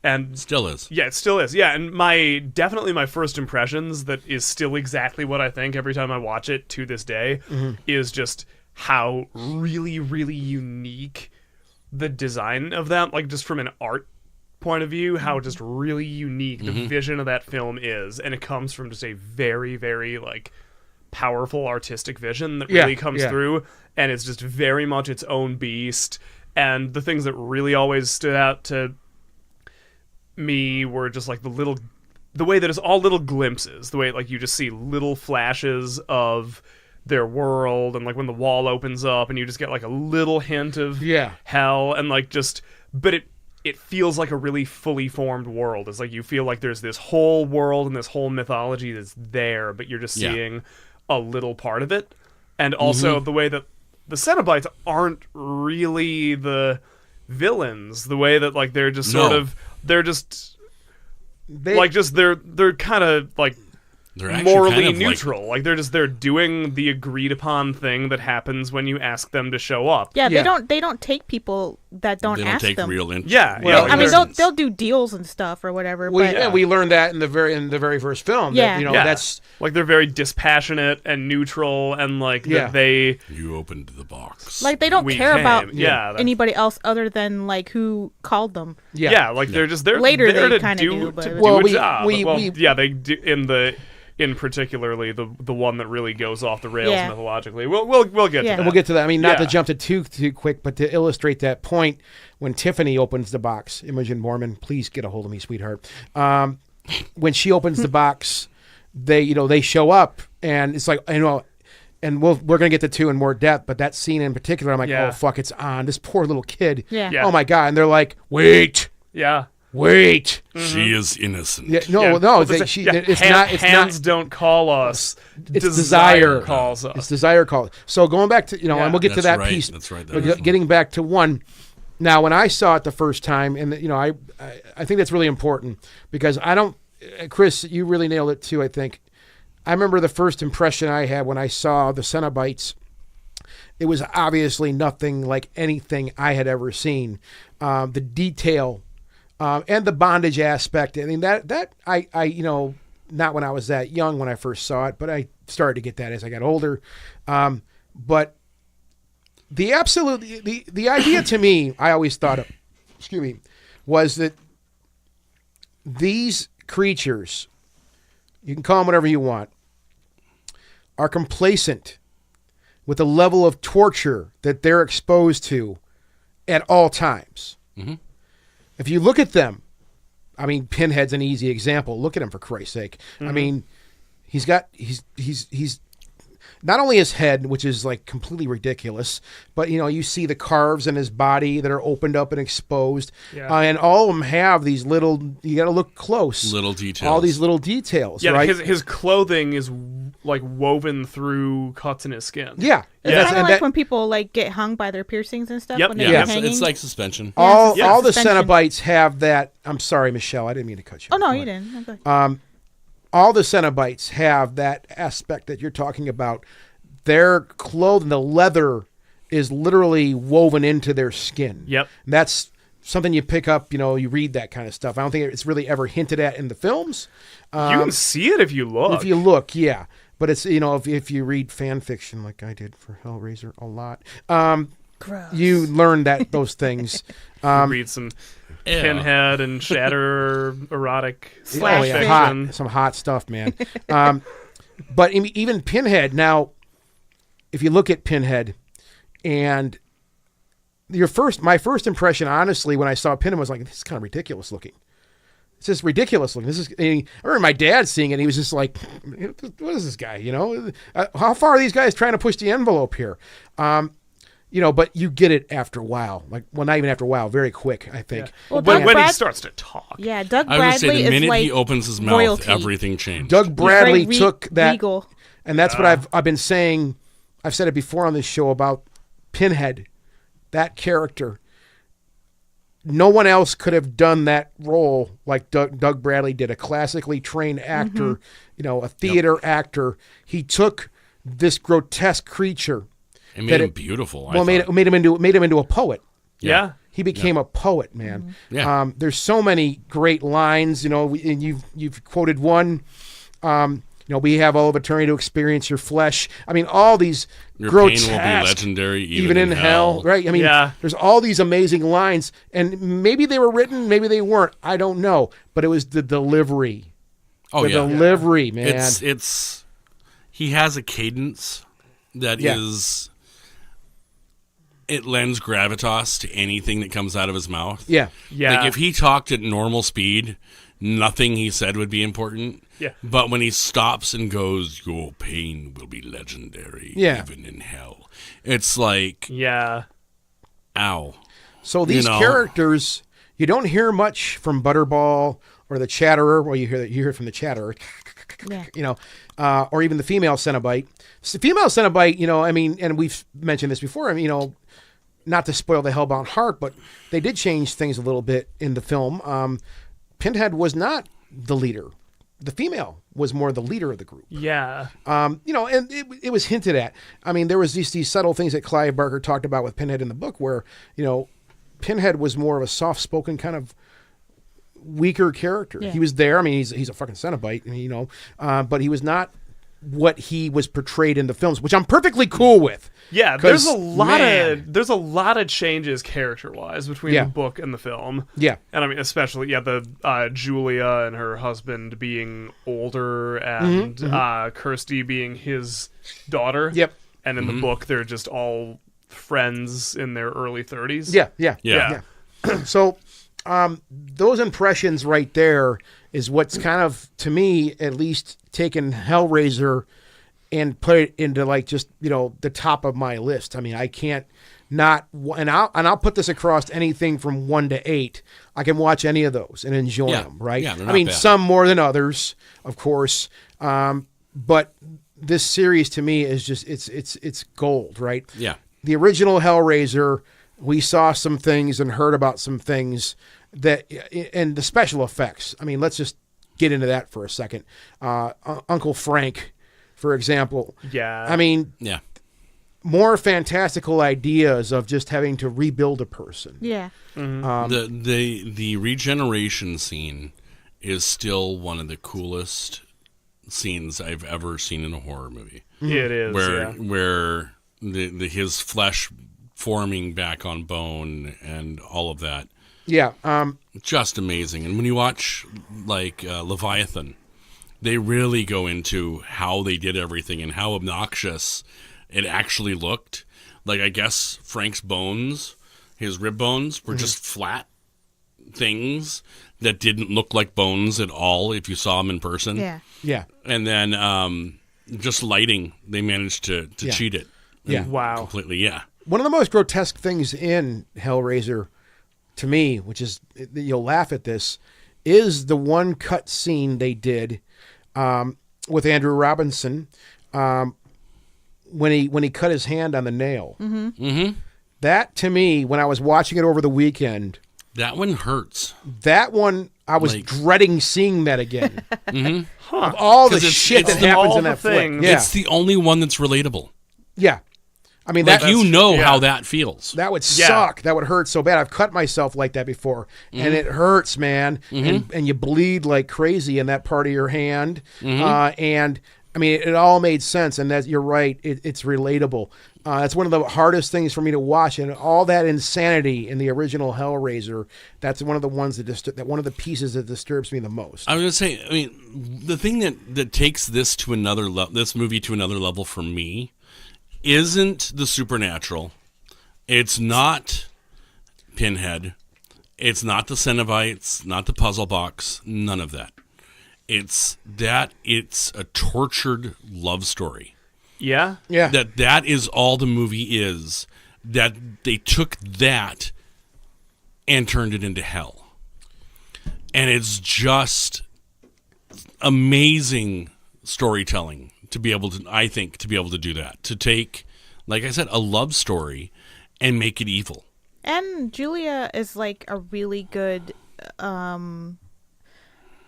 And Still is. yeah, it still is. Yeah, and definitely my first impressions, that is still exactly what I think every time I watch it to this day, is just how really, really unique the design of them, like just from an art point of view, how just really unique the vision of that film is. And it comes from just a very, very like powerful artistic vision that really comes through, and it's just very much its own beast. And the things that really always stood out to me were just like the way that it's all little glimpses, the way like you just see little flashes of their world, and like when the wall opens up and you just get like a little hint of hell, and like just, but it feels like a really fully formed world. It's like you feel like there's this whole world and this whole mythology that's there, but you're just seeing a little part of it. And also the way that the Cenobites aren't really the villains, the way that like they're just sort of they're kind of like They're actually morally kind of neutral. Like they're doing the agreed upon thing that happens when you ask them to show up. Yeah, Yeah. they don't take people that don't They don't ask take them. real interest. Yeah, Well, yeah, I mean, they're- they'll do deals and stuff or whatever. We, but yeah, we learned that in the very first film. That, Yeah. you know, yeah. that's like they're very dispassionate and neutral, and like Yeah. that they You opened the box. like they don't we care came. about Yeah, that's- anybody else other than like who called them. yeah, like they're just there Later there they to kinda do do, but- to do Well, a we- job. we- well, we- yeah, they do in particularly the one that really goes off the rails Yeah. mythologically. We'll get Yeah. to and that. we'll get to that. I mean, not to Yeah. jump to too quick, but to illustrate that point, when Tiffany opens the box, Imogen Mormon, please get a hold of me, sweetheart. When she opens the box, they show up, and it's like, and we're gonna get to two in more depth, but that scene in particular, I'm like, Yeah. oh fuck, it's on this poor little kid. Yeah. Yeah. Oh my god, and they're like, wait. Yeah. She is innocent. Yeah, no, Yeah. no, Well, they, it's she, yeah, it's hand- not. It's hands not. don't call us. It's desire calls us. It's desire calls. So going back to Yeah. and we'll get to That's that right. piece. That's right. But That is getting back to one. Now, when I saw it the first time, and I think that's really important because I don't. Chris, you really nailed it too. I think. I remember the first impression I had when I saw the Cenobites. It was obviously nothing like anything I had ever seen. The detail and the bondage aspect. I mean that I not when I was that young when I first saw it, but I started to get that as I got older. But the idea to me, I always thought of, excuse me, was that these creatures, you can call them whatever you want, are complacent with the level of torture that they're exposed to at all times. Mm-hmm. If you look at them, I mean, Pinhead's an easy example. Look at him, for Christ's sake. I mean, he's not only his head, which is like completely ridiculous, but you see the carves in his body that are opened up and exposed. Yeah. And all of them have these little, you got to look close. Little details. All these little details, Yeah, right? his clothing is like woven through cuts in his skin. Yeah. It's And kind of like that- when people like get hung by their piercings and stuff Yep. when Yeah, they're it's, hanging. it's like suspension. all Yeah, all the suspension. Cenobites have that. I'm sorry, Michelle. I didn't mean to cut you. Oh no, off. you didn't. Okay. All the Cenobites have that aspect that you're talking about. Their clothing, the leather, is literally woven into their skin. Yep. And that's something you pick up. You read that kind of stuff. I don't think it's really ever hinted at in the films. You can see it if you look. If you look, yeah. But it's if you read fan fiction like I did for Hellraiser a lot, Gross. you learn those things. read some Yeah. Pinhead and Shatter erotic Oh slash yeah, fiction. hot, some hot stuff, man. But even Pinhead. Now, if you look at Pinhead, and my first impression, honestly, when I saw Pinhead was like, this is kind of ridiculous looking. It's just ridiculous looking. I remember my dad seeing it. And he was just like, "What is this guy? How far are these guys trying to push the envelope here?" But you get it after a while. Not even after a while, very quick, I think. Well, When, Doug when he Brad- starts to talk. Yeah, Doug I would say Bradley the minute is like he opens his mouth, royalty. everything changed. Doug Bradley Very took that, regal. and that's what I've been saying. I've said it before on this show about Pinhead, that character. No one else could have done that role like Doug Bradley did, a classically trained actor, a theater actor. He took this grotesque creature. It made that him beautiful. Well, made him into a poet. Yeah. He became a poet, man. Yeah. There's so many great lines, and you've quoted one. We have all of eternity to experience your flesh. I mean, all these Your grotesque, pain will be legendary, even in hell, right? I mean, Yeah. there's all these amazing lines, and maybe they were written, maybe they weren't. I don't know, but it was the delivery. Oh The yeah. delivery, man. It's he has a cadence that Yeah. is. It lends gravitas to anything that comes out of his mouth. Yeah. Yeah. Like if he talked at normal speed, nothing he said would be important. Yeah. But when he stops and goes, "Your pain will be legendary, Yeah. even in hell," it's like, Yeah. ow. So these characters, you don't hear much from Butterball or the Chatterer. Well, you hear it from the Chatterer, Yeah. or even the female Cenobite. So the female Cenobite, and we've mentioned this before. Not to spoil the Hellbound Heart, but they did change things a little bit in the film. Pinhead was not the leader. the female was more the leader of the group. Yeah. And it was hinted at. I mean, there was these subtle things that Clive Barker talked about with Pinhead in the book where, Pinhead was more of a soft-spoken kind of weaker character. Yeah. He was there. I mean, he's a fucking Cenobite, but he was not what he was portrayed in the films, which I'm perfectly cool with. Yeah, 'Cause, there's a lot of changes character-wise between Yeah. the book and the film. Yeah. And I mean, especially the Julia and her husband being older, and Kirsty being his daughter. Yep. And in the book, they're just all friends in their early 30s. Yeah. So, those impressions right there is what's kind of, to me, at least, taken Hellraiser and put it into like just the top of my list. I mean, I can't not, and I'll put this across anything from 1 to 8. I can watch any of those and enjoy them. Right? Yeah, they're I mean, not bad. some more than others, of course. But this series to me is just it's gold. Right? Yeah. The original Hellraiser, we saw some things and heard about some things and the special effects. I mean, let's just get into that for a second. Uncle Frank, for example. Yeah. I mean, Yeah. more fantastical ideas of just having to rebuild a person. Yeah. The regeneration scene is still one of the coolest scenes I've ever seen in a horror movie. It is. Where his flesh forming back on bone and all of that. Yeah. Just amazing. And when you watch like Leviathan, they really go into how they did everything and how obnoxious it actually looked. Like, I guess Frank's bones, his rib bones, were just flat things that didn't look like bones at all if you saw them in person. Yeah. Yeah. And then just lighting, they managed to Yeah. cheat it. Yeah. Wow. Completely, yeah. One of the most grotesque things in Hellraiser, to me, which is, you'll laugh at this, is the one cut scene they did with Andrew Robinson when he cut his hand on the nail. Mm-hmm. Mm-hmm. That, to me, when I was watching it over the weekend, That one hurts. that one, I was Like- dreading seeing that again. Mm-hmm. Of all the 'Cause it's- shit it's that the- happens all in the that flick. things. Yeah. It's the only one that's relatable. Yeah. I mean, Like, that, you know yeah. how that feels. that would Yeah. suck. That would hurt so bad. I've cut myself like that before, and it hurts, man. And you bleed like crazy in that part of your hand. And I mean, it all made sense. And that you're right. It's relatable. It's one of the hardest things for me to watch, and all that insanity in the original Hellraiser. That's one of the ones that one of the pieces that disturbs me the most. I was gonna say, I mean, the thing that takes this to another this movie to another level for me isn't the supernatural. It's not Pinhead. It's not the Cenobites. Not the puzzle box. None of that. It's a tortured love story. Yeah. Yeah. That is all the movie is. That they took that and turned it into hell. And it's just amazing storytelling to be able to do that. To take, like I said, a love story and make it evil. And Julia is like a really good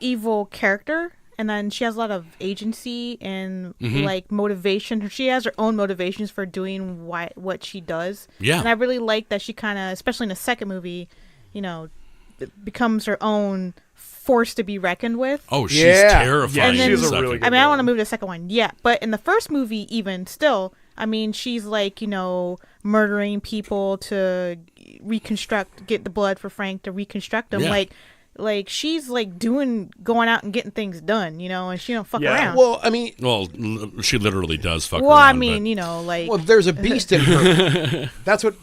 evil character, and then she has a lot of agency and like motivation. She has her own motivations for doing what she does. Yeah. And I really like that she kind of, especially in the second movie, becomes her own force to be reckoned with. Oh, she's Yeah. terrifying. Yeah, in the she's a second. really good I mean, I don't villain. want to move to the second one yet, but in the first movie, even still, I mean, she's like, murdering people to get the blood for Frank to reconstruct him. Yeah. Like she's like going out and getting things done, and she don't fuck Yeah. around. Well, I mean, Well, she literally does fuck Well, around. I mean, like, well, there's a beast in her. That's what,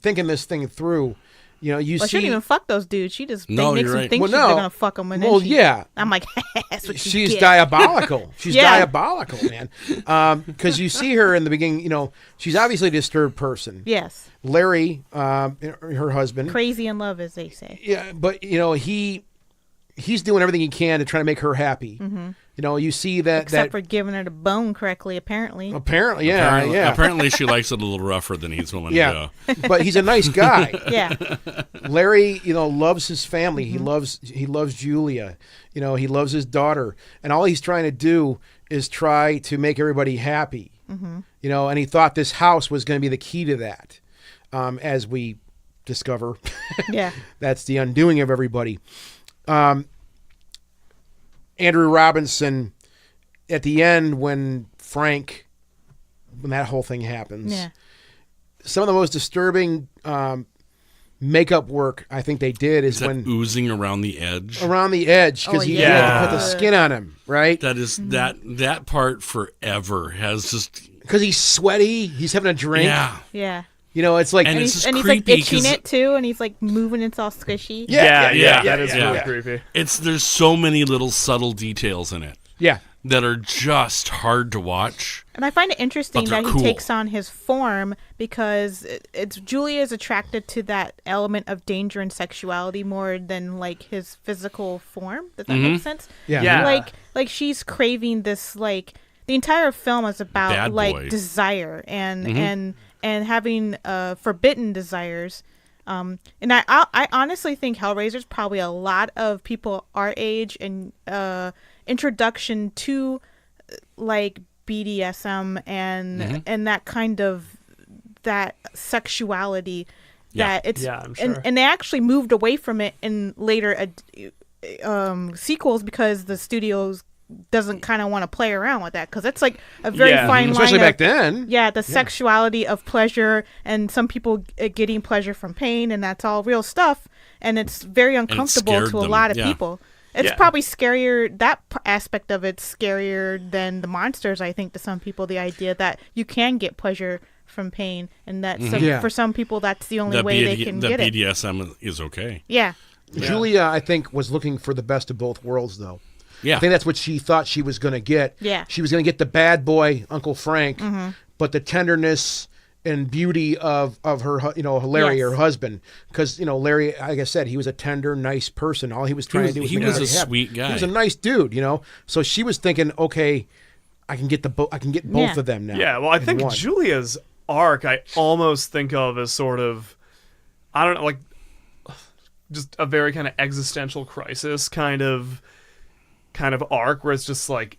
thinking this thing through, you she see. didn't even fuck those dudes. She just No, makes you're them right. think Well, they're no. gonna fuck them. And Well, then yeah. I'm like, that's what you She's get. diabolical. She's Yeah. diabolical, man. Because you see her in the beginning, she's obviously a disturbed person. Yes, Larry, her husband. crazy in love, as they say. Yeah, but he's doing everything he can to try to make her happy. You know, you see that Except for giving her the bone correctly, apparently. apparently, yeah. Apparently, she likes it a little rougher than he's willing Yeah, to go. but he's a nice guy. Yeah. Larry, loves his family. He loves Julia. He loves his daughter, and all he's trying to do is try to make everybody happy. And he thought this house was going to be the key to that. As we discover, Yeah. that's the undoing of everybody. Andrew Robinson, at the end when that whole thing happens, Yeah. some of the most disturbing makeup work I think they did is Is that when oozing around the edge? because he had to put the skin on him, right? That is that part forever has just Because he's sweaty, he's having a drink. Yeah. It's like And And it's he's, just like creepy itching 'cause- it too, and he's like moving, it's all squishy. Yeah. That is really yeah. creepy. there's so many little subtle details in it Yeah. that are just hard to watch. And I find it interesting But that they're he cool. takes on his form because Julia is attracted to that element of danger and sexuality more than like his physical form. Does that make sense? Yeah. Yeah. Like she's craving this, like the entire film is about Bad like boy. desire and having forbidden desires. And I honestly think Hellraiser's probably a lot of people our age and introduction to like BDSM and that kind of that sexuality that it's I'm sure. and they actually moved away from it in later sequels because the studios doesn't kind of want to play around with that because it's like a very fine line, especially of, back then. yeah, the sexuality of pleasure and some people getting pleasure from pain, and that's all real stuff, and it's very uncomfortable scared to a them, lot of yeah. people. It's probably scarier, that aspect of it's scarier than the monsters, I think, to some people, the idea that you can get pleasure from pain, and that for some people that's the only way they can get it. BDSM is okay. Yeah. Julia, I think, was looking for the best of both worlds, though. Yeah. I think that's what she thought she was going to get. Yeah. She was going to get the bad boy, Uncle Frank, but the tenderness and beauty of her, Larry, Yes. her husband. Because, Larry, like I said, he was a tender, nice person. All he was trying to do was he make was a everybody happy. sweet guy. He was a nice dude, So she was thinking, okay, I can get both of them now. Yeah, well, I in think one. Julia's arc I almost think of as sort of, I don't know, like just a very kind of existential crisis kind of arc where it's just like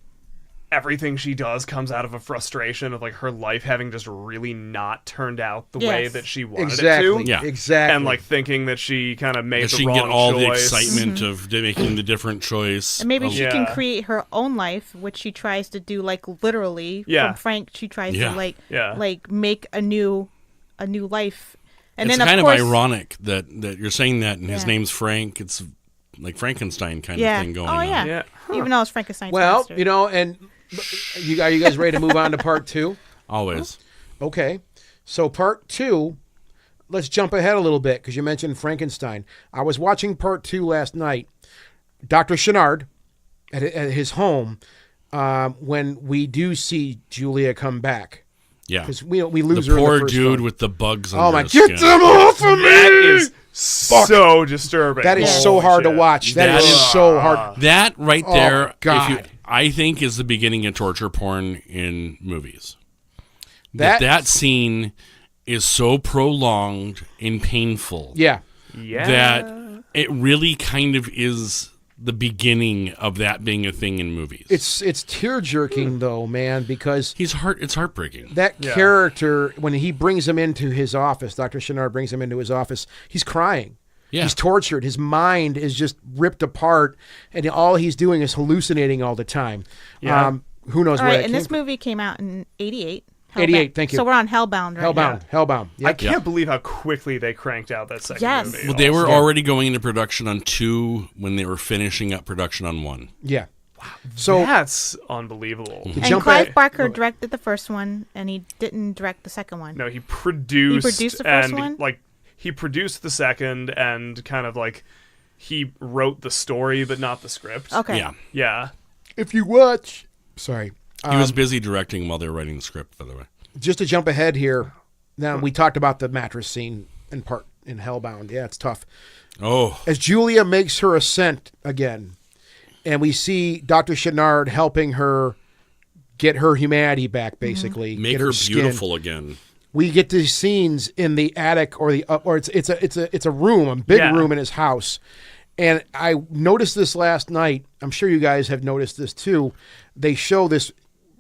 everything she does comes out of a frustration of like her life having just really not turned out the way Yes. that she wanted Exactly. it to. Yeah. Exactly. And like thinking that she kind of made That the she can wrong get all the choice. excitement of making the different choice. And maybe she can Yeah. create her own life, which she tries to do, like literally. Yeah. From Frank, she tries Yeah. to like make a new life. And it's then kind of course, ironic that you're saying that, and his Yeah. name's Frank. It's like Frankenstein kind Yeah. of thing going Oh yeah. on. Yeah. Even though it's Frankenstein's well, monster. and are you guys ready to move on to part 2? Always. Okay. So part 2, let's jump ahead a little bit because you mentioned Frankenstein. I was watching part 2 last night. Dr. Chenard at his home when we do see Julia come back. Yeah. Because we lose The her in poor the first dude one. with the bugs Oh under my! his Get skin. them off of me! That is so disturbing. That is Holy so hard to shit. watch. That that is is- so hard. That right Oh, there, God. I think, is the beginning of torture porn in movies. That- That scene is so prolonged and painful Yeah. Yeah. that it really kind of is the beginning of that being a thing in movies. It's tear jerking though, man, because It's heartbreaking. that Yeah. character, when he brings him into his office, Dr. Chenard brings him into his office, he's crying. Yeah. He's tortured. His mind is just ripped apart, and all he's doing is hallucinating all the time. Yeah. Who knows All where right, that and came this from. movie came out in '88. 88, thank you. So we're on Hellbound right now. Hellbound. I Yep. can't believe how quickly they cranked out that second Yes. movie. Well, they were also. already going into production on 2 when they were finishing up production on 1. Yeah. So That's unbelievable. to And jump Clive ahead, Barker directed the first one, and he didn't direct the second one. No, he produced. He produced the first and one? like he produced the second, and kind of like he wrote the story, but not the script. Okay. Yeah. Yeah. if you watch, sorry, He was busy directing while they were writing the script, by the way. just to jump ahead here. Now we talked about the mattress scene in in Hellbound. Yeah, it's tough. Oh, As Julia makes her ascent again, and we see Dr. Chenard helping her get her humanity back, basically. make get her skin. beautiful again. We get these scenes in the attic or the up, or it's a room, a big Yeah. room in his house. And I noticed this last night. I'm sure you guys have noticed this too. They show this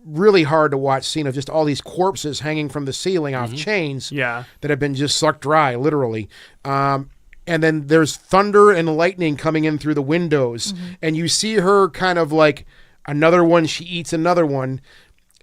really hard to watch scene of just all these corpses hanging from the ceiling off chains Yeah. that have been just sucked dry, literally. And then there's thunder and lightning coming in through the windows. And you see her kind of like another one, she eats another one.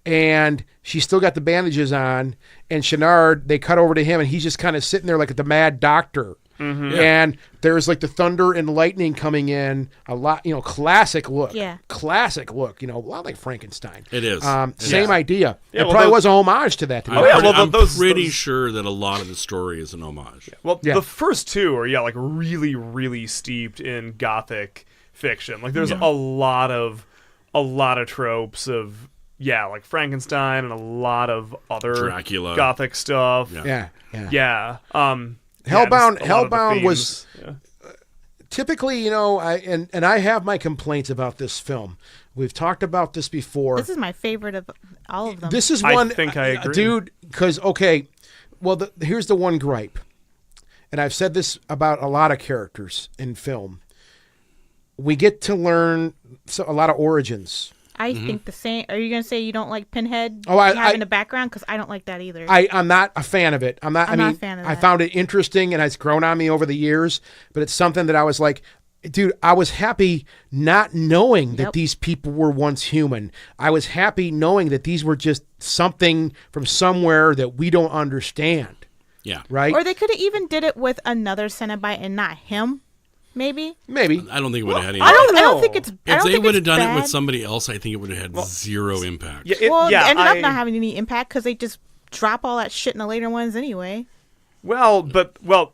And she's still got the bandages on. And Chenard, they cut over to him, and he's just kind of sitting there like the mad doctor. And there's like the thunder and lightning coming in a lot, classic look. Yeah. Classic look, a lot like Frankenstein. It is. Same idea. Yeah, it well, probably those- was a homage to that. To be Oh, yeah, honest. well, I'm those- pretty sure that a lot of the story is an homage. Well, Yeah. the first two are like really, really steeped in gothic fiction. Like there's a lot of tropes of like Frankenstein and a lot of other Dracula. gothic stuff. Yeah. Yeah. Hellbound- just a lot of the Hellbound was- themes. Yeah. Typically, I have my complaints about this film. We've talked about this before. This is my favorite of all of them. This is I one. think I agree. dude. Because here's the one gripe, and I've said this about a lot of characters in film. We get to learn a lot of origins. I think the same. Are you gonna say you don't like Pinhead Oh, having a background? Because I don't like that either. I'm not a fan of it. I'm not a fan of I that. found it interesting, and it's grown on me over the years. But it's something that I was like, dude, I was happy not knowing that Yep. these people were once human. I was happy knowing that these were just something from somewhere that we don't understand. Yeah. Right? Or they could have even did it with another Cenobite and not him. Maybe. Maybe. I don't think it would have had any. I don't know. think it's. I If don't they think would have it's done it with bad. somebody else, I think it would have had zero impact. Yeah, Well, it ended up I- not having any impact because they just drop all that shit in the later ones anyway. Well,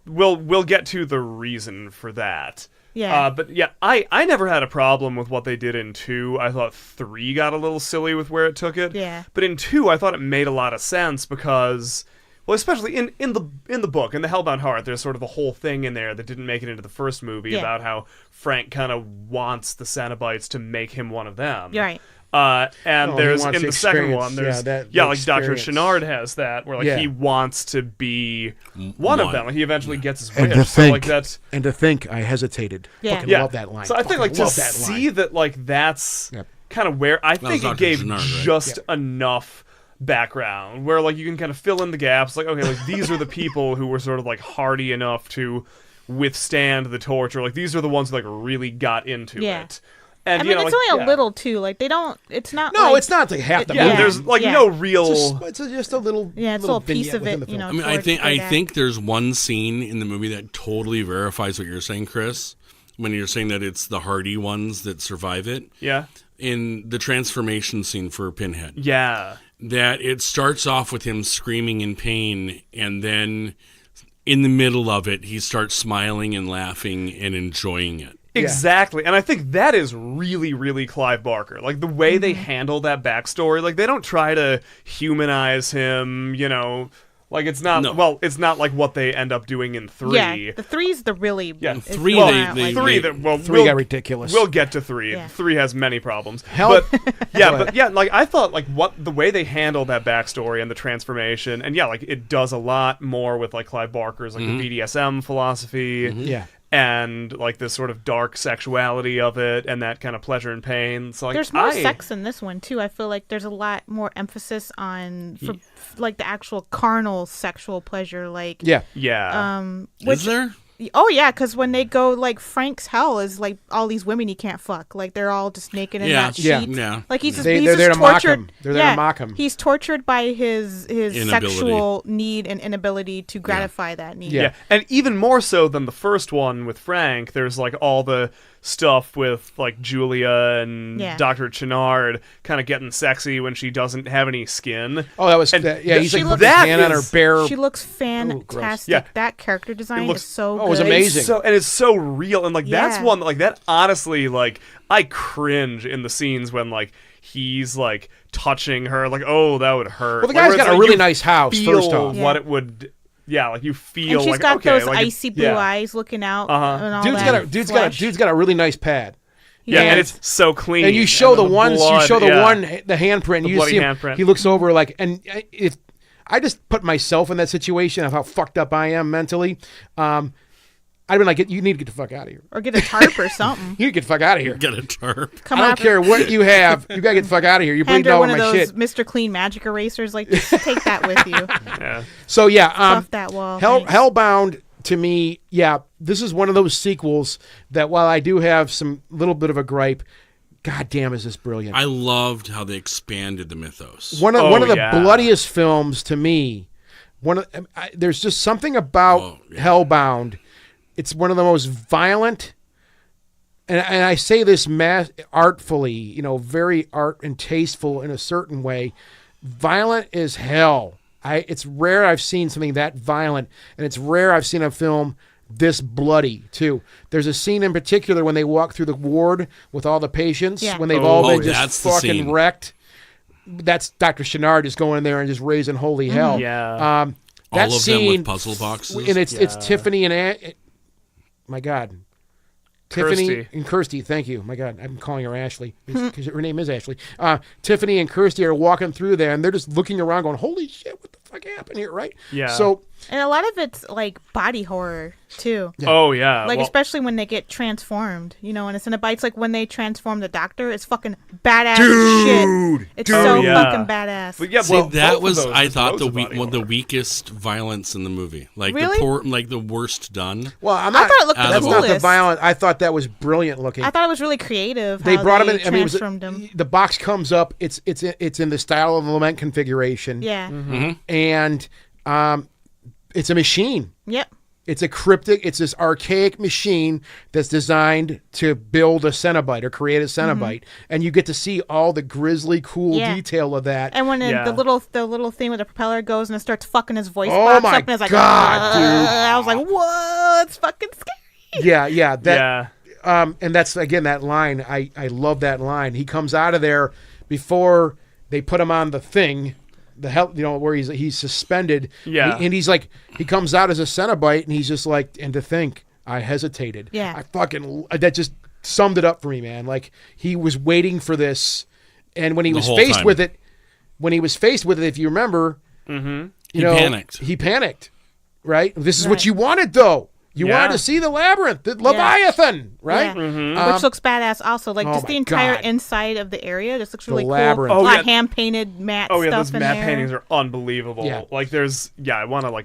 we'll get to the reason for that. Yeah. But yeah, I never had a problem with what they did in 2. I thought 3 got a little silly with where it took it. Yeah. But in 2, I thought it made a lot of sense because, well, especially in the book, in the Hellbound Heart, there's sort of a whole thing in there that didn't make it into the first movie Yeah. about how Frank kind of wants the Cenobites to make him one of them. You're right. And Oh, he there's wants in the the second experience. one, there's Yeah, the like Dr. experience. Chenard has that, where like Yeah. he wants to be one of them. Like, he eventually gets his And wish. to So think, like that's and to think, I hesitated. Yeah. Fucking yeah. love that line. So I think Fucking like to love that see line. that like that's Yep. kind of where I was think it Dr. gave Chenard, right? just enough background where like you can kind of fill in the gaps. Like okay, like these are the people who were sort of like hardy enough to withstand the torture. Like these are the ones who like really got into Yeah. it. And I you mean, know, it's like, only a yeah. little too. Like they don't. It's not. No, like, it's not like half the Yeah, movie. there's like Yeah. no real. It's just a little. Yeah, it's a little little piece vignette of within it. the You film. know. I mean, towards the I third think act. there's one scene in the movie that totally verifies what you're saying, Chris. When you're saying that it's the hardy ones that survive it, Yeah. in the transformation scene for Pinhead, Yeah. that it starts off with him screaming in pain, and then in the middle of it, he starts smiling and laughing and enjoying it. Exactly. And I think that is really, really Clive Barker. Like the way they Mm-hmm. handle that backstory, like they don't try to humanize him, you know. Like it's not No. well, it's not like what they end up doing in 3. Yeah, the three's the really. Yeah, it's 3 the one they- I don't they- like. 3 that well, Three we'll, got ridiculous. We'll get to 3. Yeah. 3 has many problems. Hell- But like I thought like what the way they handle that backstory and the transformation and yeah, like it does a lot more with like Clive Barker's like the BDSM philosophy. Yeah. And like this sort of dark sexuality of it, and that kind of pleasure and pain. So like, There's more sex in this one too. I feel like there's a lot more emphasis on like the actual carnal sexual pleasure. Like Yeah. Yeah. Is there? Oh yeah, because when they go like Frank's hell is like all these women he can't fuck. Like they're all just naked in Yeah. that sheet. Yeah. Yeah. Like he's just They're he's there just to mock tortured. him. They're there to mock him. He's tortured by his Inability. sexual need and inability to gratify that need. Yeah. Yeah, and even more so than the first one with Frank, there's like all the stuff with like Julia and Yeah. Dr. Chenard kind of getting sexy when she doesn't have any skin. Oh, that was And yeah. He's she like looks- putting his that hand on her is- bare. She looks fantastic. Yeah. That character design looks- is so Oh, it was good. amazing. It's so, and it's so real, and like that's Yeah. one like that. Honestly, like I cringe in the scenes when like he's like touching her, like oh that would hurt. Well, the Like, guy's where it's got a like, really you nice house, Feel first off. what Yeah. it would. Yeah, like you feel And she's like got okay, those like icy blue eyes looking out. And all Dude's got a really nice pad. Yeah, Yeah. and it's so clean. And you show the blood, the handprint, and you bloody see him, handprint. he looks over like, and if I just put myself in that situation of how fucked up I am mentally, I'd be like, you need to get the fuck out of here. Or get a tarp or something. You need to get the fuck out of here. Get a tarp. Come I on, don't care what you have. You gotta get the fuck out of here. You're hand bleeding her all one over of my those shit. Mr. Clean magic erasers. Like, just take that with you. Yeah. So yeah, Stuff that wall. thanks. Hellbound to me, yeah, this is one of those sequels that while I do have some little bit of a gripe, god damn, is this brilliant. I loved how they expanded the mythos. One of the yeah. bloodiest films to me. There's just something about Hellbound. It's one of the most violent, and I say this artfully, very art and tasteful in a certain way. Violent as hell. It's rare I've seen something that violent, and it's rare I've seen a film this bloody too. There's a scene in particular when they walk through the ward with all the patients when they've all been just fucking wrecked. That's Dr. Chenard just going in there and just raising holy hell. Yeah. That all of scene, them with puzzle boxes. and it's Tiffany and my God, Tiffany Kirsty. and Kirsty. Thank you, my God. I'm calling her Ashley because her name is Ashley. Tiffany and Kirsty are walking through there, and they're just looking around, going, "Holy shit, what the fuck happened here?" Right? Yeah. So And a lot of it's like body horror too. Oh yeah. Like well, especially when they get transformed, and it's in a bites. Like when they transform the Doctor, it's fucking badass shit. It's so yeah. fucking badass. but yeah, See, well, that both of was those I with thought loads the of body one of the horror. weakest violence in the movie. Like Really? the worst done. well, I'm I not. thought it looked the that's not the coolest. violent. I thought that was brilliant looking. I thought it was really creative. They how brought him they in. I mean, transformed him. the box comes up. It's in the style of the lament configuration. Yeah. And it's a machine. Yep. It's this archaic machine that's designed to build a Cenobite or create a Cenobite, and you get to see all the grisly, cool Yeah. detail of that. And when Yeah. the little thing with the propeller goes and it starts fucking his voice Oh box my up, and it's like, God, dude. I was like, whoa, it's fucking scary. yeah, that. Yeah. And that's again that line. I love that line. He comes out of there before they put him on the thing. The hell, where he's suspended. Yeah. And he's like, he comes out as a Cenobite, and he's just like, and to think, I hesitated. Yeah. I fucking, that just summed it up for me, man. Like, he was waiting for this, and when he was whole faced time. with it, if you remember, He panicked. He panicked, right? This is what you wanted, though. You Yeah. wanted to see the labyrinth, the Leviathan, right? Yeah. Which looks badass also. Like, oh just my the entire God. inside of the area just looks really cool. labyrinth. A Oh, lot yeah. of hand-painted matte Oh yeah, stuff those in matte there. paintings are unbelievable. Yeah. Like I want to like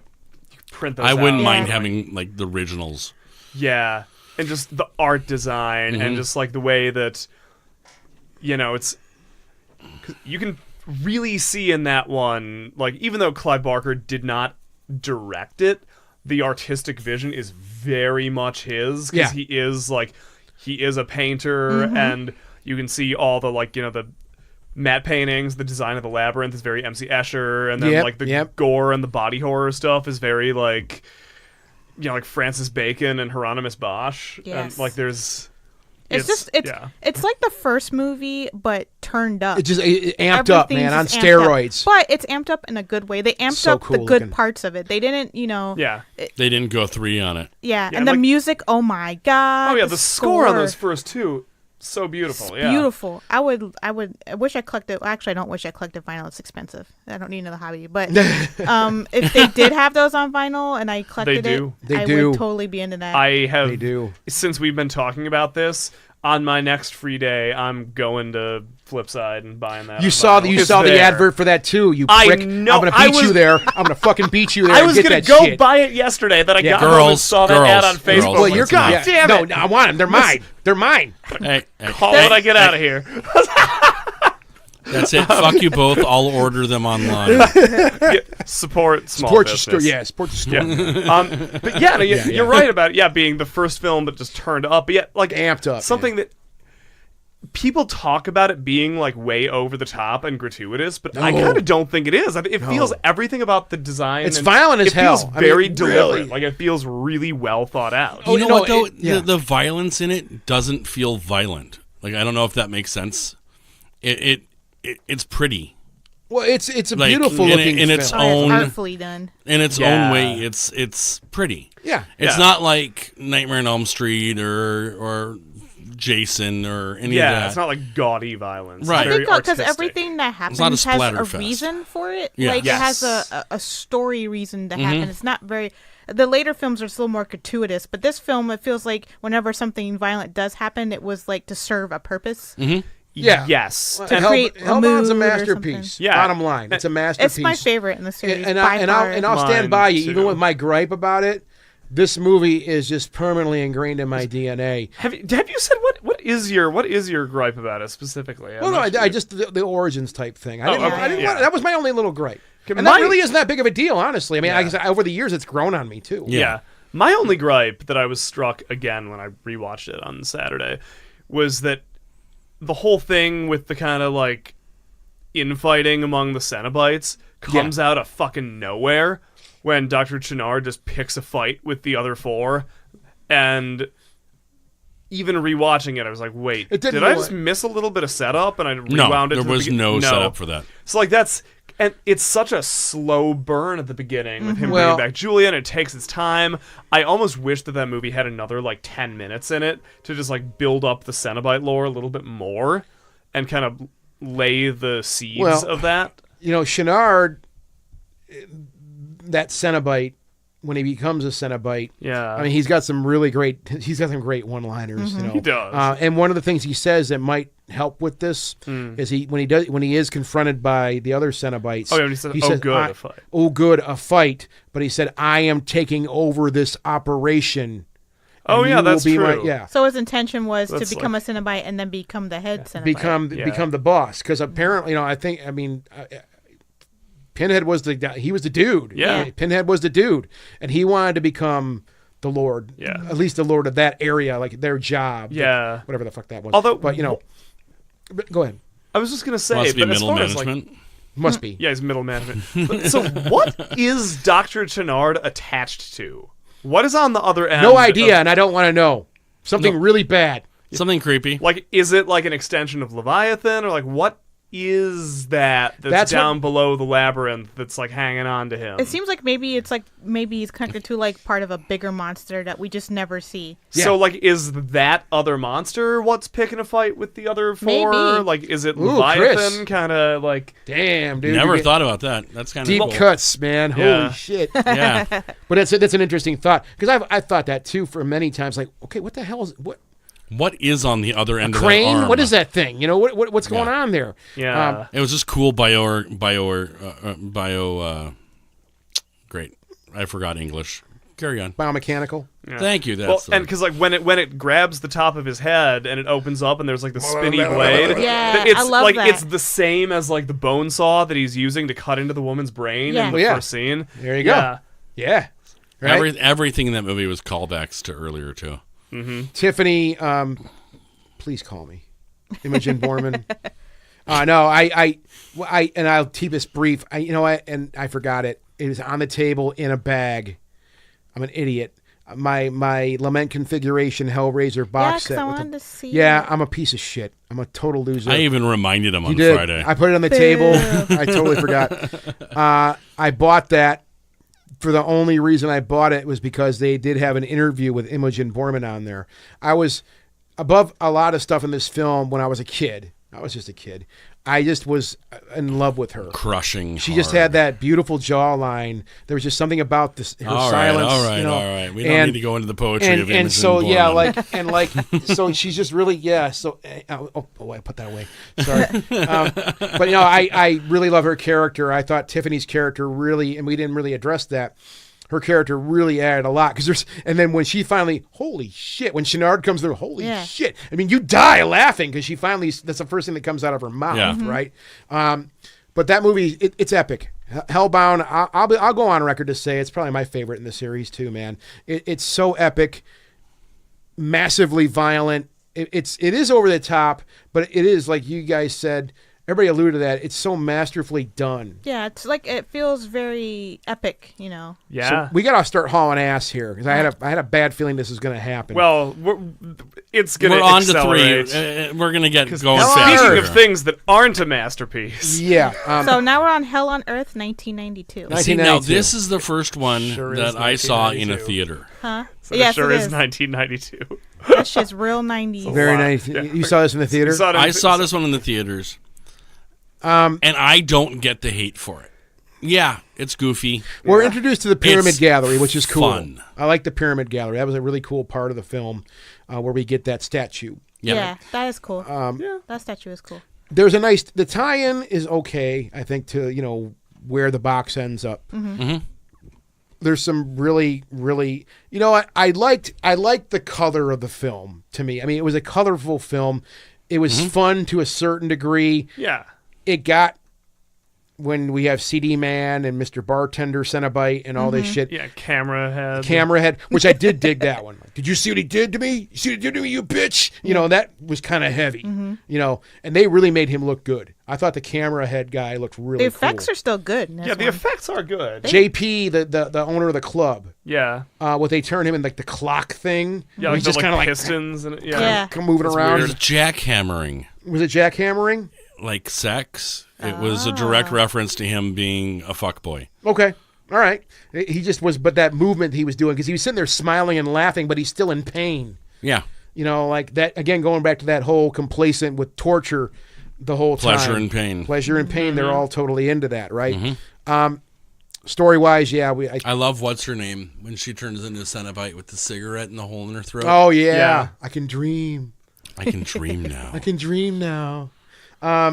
print those. I wouldn't out. mind Yeah. having like the originals. Yeah, and just the art design and just like the way that it's 'cause you can really see in that one, like even though Clive Barker did not direct it, the artistic vision is very much his because Yeah. he is a painter and you can see all the the matte paintings, the design of the labyrinth is very MC Escher, and then Yep, the yep. gore and the body horror stuff is very like Francis Bacon and Hieronymus Bosch. Yes. And like there's It's like the first movie, but turned up. It just amped up, man, on Everything's just amped up. steroids. But it's amped up in a good way. They amped So up cool the good looking. parts of it. They didn't, Yeah. They didn't go 3 on it. Yeah, Yeah, and the like- music, oh my god. Oh yeah, the score on those first two, so beautiful. It's Yeah. beautiful. I wish I collected. Well, actually, I don't wish I collected vinyl. It's expensive. I don't need another hobby. But if they did have those on vinyl and I collected do. it, They I do. would totally be into that. I have They do. since we've been talking about this. On my next free day, I'm going to Flipside and buying that. You on saw vinyl. the It's the there. advert for that too. You I prick! know, I'm gonna I beat you was- there. I'm gonna fucking beat you there. I and was get gonna that go shit. buy it yesterday. Then I Yeah. got home and Girls, saw that ad on girls, Facebook. girls. Well, you're That's enough. gone. Damn No, it. I want them. They're mine. They're mine. Hey, Call it I get out of here. that's it. Fuck you both. I'll order them online. Support small Support your business. store. Yeah, support your store. Yeah. But yeah, no, you're right about it. Yeah, being the first film that just turned up. But yeah, like Amped up, something that people talk about it being like way over the top and gratuitous, but I No. kind of don't think it is. It feels everything about the design. It's and violent as it feels hell. I mean, very deliberate. really. Like it feels really well thought out. You know no, what though? yeah. The violence in it doesn't feel violent. Like I don't know if that makes sense. It's pretty. Well, it's a Like, beautiful looking in film. its Oh, own it's artfully done. in its Yeah. own way. It's pretty. Yeah. It's Yeah. not like Nightmare on Elm Street or Jason or any of Yeah, that. it's not like gaudy violence. Right. It's I very think because artistic. everything that happens not a has splatter a fest. reason for it. Yeah. Like Yes. it has a story reason to happen. It's not very. The later films are still more gratuitous, but this film, it feels like whenever something violent does happen, it was like to serve a purpose. Yeah. Yes. Well, To create a Hellbound's a mood or masterpiece. something. Yeah. Bottom line, it's a masterpiece. It's my favorite in the series. And by far. I'll stand Mine, by you, even too. with my gripe about it. This movie is just permanently ingrained in my DNA. Have you said what is your gripe about it specifically? I'm Well, no, not sure. I just the origins type thing. I didn't, okay. I didn't Yeah. want, that was my only little gripe, and my- that really isn't that big of a deal, honestly. I mean, Yeah. like I said, over the years, it's grown on me too. Yeah. My only gripe that I was struck again when I rewatched it on Saturday was that the whole thing with the kind of like infighting among the Cenobites comes out of fucking nowhere when Dr. Chenard just picks a fight with the other four, and even rewatching it, I was like, wait, It didn't did I really- just miss a little bit of setup? And I No, rewound it. there to the was begin- no setup for that. So like and it's such a slow burn at the beginning with him Well- bringing back Julia, and it takes its time. I almost wish that movie had another like 10 minutes in it to just like build up the Cenobite lore a little bit more and kind of lay the seeds of that. You know, Chenard, that Cenobite, when he becomes a Cenobite, Yeah. I mean, he's got some great one-liners. You know, He does. And one of the things he says that might help with this is when he is confronted by the other Cenobites. Oh, yeah, when he says, "Oh, good, a fight." Oh, good, a fight. But he said, "I am taking over this operation." Oh, and yeah, you will that's be true. Yeah. So his intention was That's to become like- a Cenobite and then become the head Cenobite. Become the boss, because apparently, Pinhead was the dude. Yeah. Pinhead was the dude, and he wanted to become the Lord. Yeah. At least the Lord of that area, like their job. Yeah. Whatever the fuck that was. Although- but go ahead. I was just gonna say, Must be but as middle far as, like, management. Must be. yeah, he's middle management. So what is Dr. Chenard attached to? What is on the other end? No idea, and I don't want to know. Something really bad. Something creepy. Like, is it like an extension of Leviathan, or like what is that's That's down below the labyrinth that's like hanging on to him? It seems like maybe he's connected to like part of a bigger monster that we just never see. Yeah. So like, is that other monster what's picking a fight with the other four? Maybe. Like, is it Ooh, Leviathan Chris. kind of like? Damn, dude. Never you get thought about that. That's kind of deep cool. cuts, man. Yeah. Holy shit. Yeah. But that's an interesting thought, because I've thought that too for many times. Like, okay, what the hell is what What is on the other end of that crane? arm? What is that thing? You know what's going Yeah. on there? Yeah. It was just cool bio. Great. I forgot English. Carry on. Biomechanical. Thank you. Well, That's and because like when it grabs the top of his head and it opens up and there's like the spinny blade, Yeah, it's I love like that. it's the same as like the bone saw that he's using to cut into the woman's brain Yeah. in the Oh, yeah. first scene. There you go. Yeah. Yeah. Right? everything in that movie was callbacks to earlier too. Tiffany, please call me. Imogen Borman. No, I and I'll keep this brief. I forgot it. It was on the table in a bag. I'm an idiot. My Lament Configuration Hellraiser box Yeah, 'cause set. I with wanted the- to see Yeah, it. I'm a piece of shit. I'm a total loser. I even reminded him on You did. Friday. I put it on the table. I totally forgot. I bought that. For the only reason I bought it was because they did have an interview with Imogen Borman on there. I was above a lot of stuff in this film when I was a kid. I was just a kid. I just was in love with her. Crushing. She just had that beautiful jawline. There was just something about this her silence. All right. you know, All right. We don't need to go into the poetry of Imogen and so Borman. yeah, so she's just really So I put that away. Sorry, but I really love her character. I thought Tiffany's character really, and we didn't really address that. Her character really added a lot, and then when she finally, holy shit, when Chenard comes through, holy Yeah. shit. I mean, you die laughing because she finally, that's the first thing that comes out of her mouth, Yeah. right? But that movie, it's epic. Hellbound, I'll go on record to say it's probably my favorite in the series too, man. It's so epic, massively violent. It is over the top, but it is, like you guys said, everybody alluded to that. It's so masterfully done. Yeah, it's like it feels very epic, you know. Yeah. So we gotta start hauling ass here because I had a bad feeling this was gonna happen. Well, it's going We're to on to accelerate. 3. We're going to get going Speaking faster. of things that aren't a masterpiece. yeah. So now we're on Hell on Earth, 1992. Nice. See, now 1992. this is the first one Sure is that I saw in a 1992. theater. Huh? So Yes, it sure it is is. 1992. That shit's real 90s. Very Wow. nice. Yeah. You saw this in the theater? I saw this one in the theaters, and I don't get the hate for it. Yeah, it's goofy. We're introduced to the Pyramid It's Gallery, which is cool. fun. I like the Pyramid Gallery. That was a really cool part of the film where we get that statue. Yeah, that is cool. Yeah. That statue is cool. There's a nice. The tie-in is okay, I think, to where the box ends up. Mm-hmm. There's some really, really. I liked the color of the film. To me, I mean, it was a colorful film. It was fun to a certain degree. Yeah. It got when we have CD Man and Mr. Bartender Cenobite and all this shit. Yeah, camera head. Camera head, which I did dig that one. Did you see what he did to me? You see what he did to me, you bitch? That was kind of heavy. And they really made him look good. I thought the camera head guy looked really The effects are still good. In this Yeah, the one. effects are good. JP, the owner of the club, Yeah. what they turn him in like the clock thing. Yeah, where like he's the just kind of like pistons and Yeah. moving around. There's jackhammering, Was it jackhammering? like sex. It was a direct reference to him being a fuckboy. Okay. All right. He just was, but that movement he was doing, because he was sitting there smiling and laughing, but he's still in pain. Yeah, Like that, again, going back to that whole complacent with torture the whole time. pleasure and pain. Pleasure and pain, they're all totally into that, right? Story-wise, yeah. I love what's her name when she turns into a Cenobite with the cigarette and the hole in her throat. Oh, yeah. Yeah. I can dream. I can dream now. I can dream now. I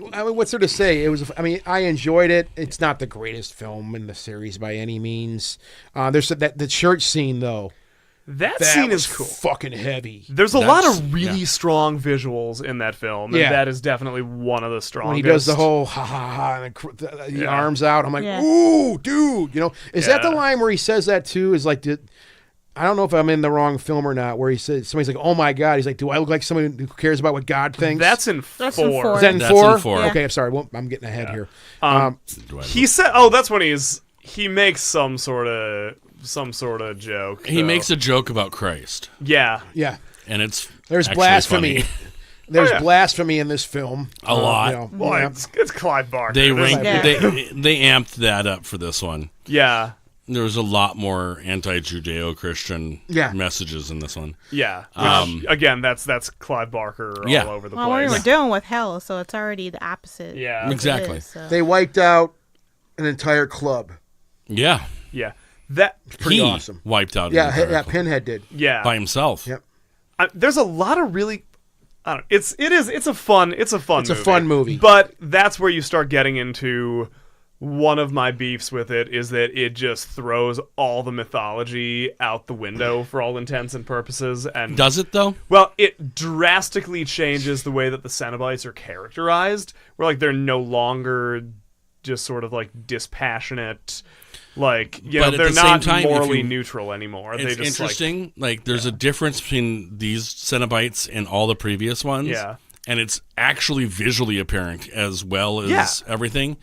mean, what's there to say? I enjoyed it. It's not the greatest film in the series by any means. There's the church scene though. That That scene was is cool. fucking heavy. There's a lot That's- of really strong visuals in that film, and Yeah. that is definitely one of the strongest. When he does the whole ha ha ha and the Yeah. arms out, I'm like, Yeah. ooh, dude. Is that the Yeah. line where he says that too? Is like, I don't know if I'm in the wrong film or not. Where he says somebody's like, oh my god. He's like, do I look like someone who cares about what God thinks? That's in That's in 4. four. Is that in That's four? in four. Okay, I'm sorry. Well, I'm getting ahead here. Do I He said, "Oh, that's when he makes some sort of joke." He makes a joke about Christ, yeah. Yeah. and it's There's actually blasphemy. funny. There's Oh, yeah. blasphemy in this film. A lot. Well, yeah. it's Clive Barker. They There's- ranked, Yeah. they amped that up for this one. Yeah. There was a lot more anti-Judeo-Christian Yeah. messages in this one. Yeah. Which, again, that's Clive Barker Yeah. all over the Well, we place. were dealing with Hell, so it's already the opposite. Yeah. of it Exactly. is, so. They wiped out an entire club. Yeah, Yeah. That Pretty he awesome. wiped out. Yeah, an entire yeah. club Pinhead did. yeah. by himself. Yep. There's a lot of really I don't know, it's a fun movie. But that's where you start getting into one of my beefs with it is that it just throws all the mythology out the window for all intents and purposes. And Does it though? well, it drastically changes the way that the Cenobites are characterized. Where like they're no longer just sort of like dispassionate, like But at they're the same not time, if morally you- neutral anymore. It's They just interesting. Like, there's a difference between these Cenobites and all the previous ones. Yeah. And it's actually visually apparent as well as Yeah. everything.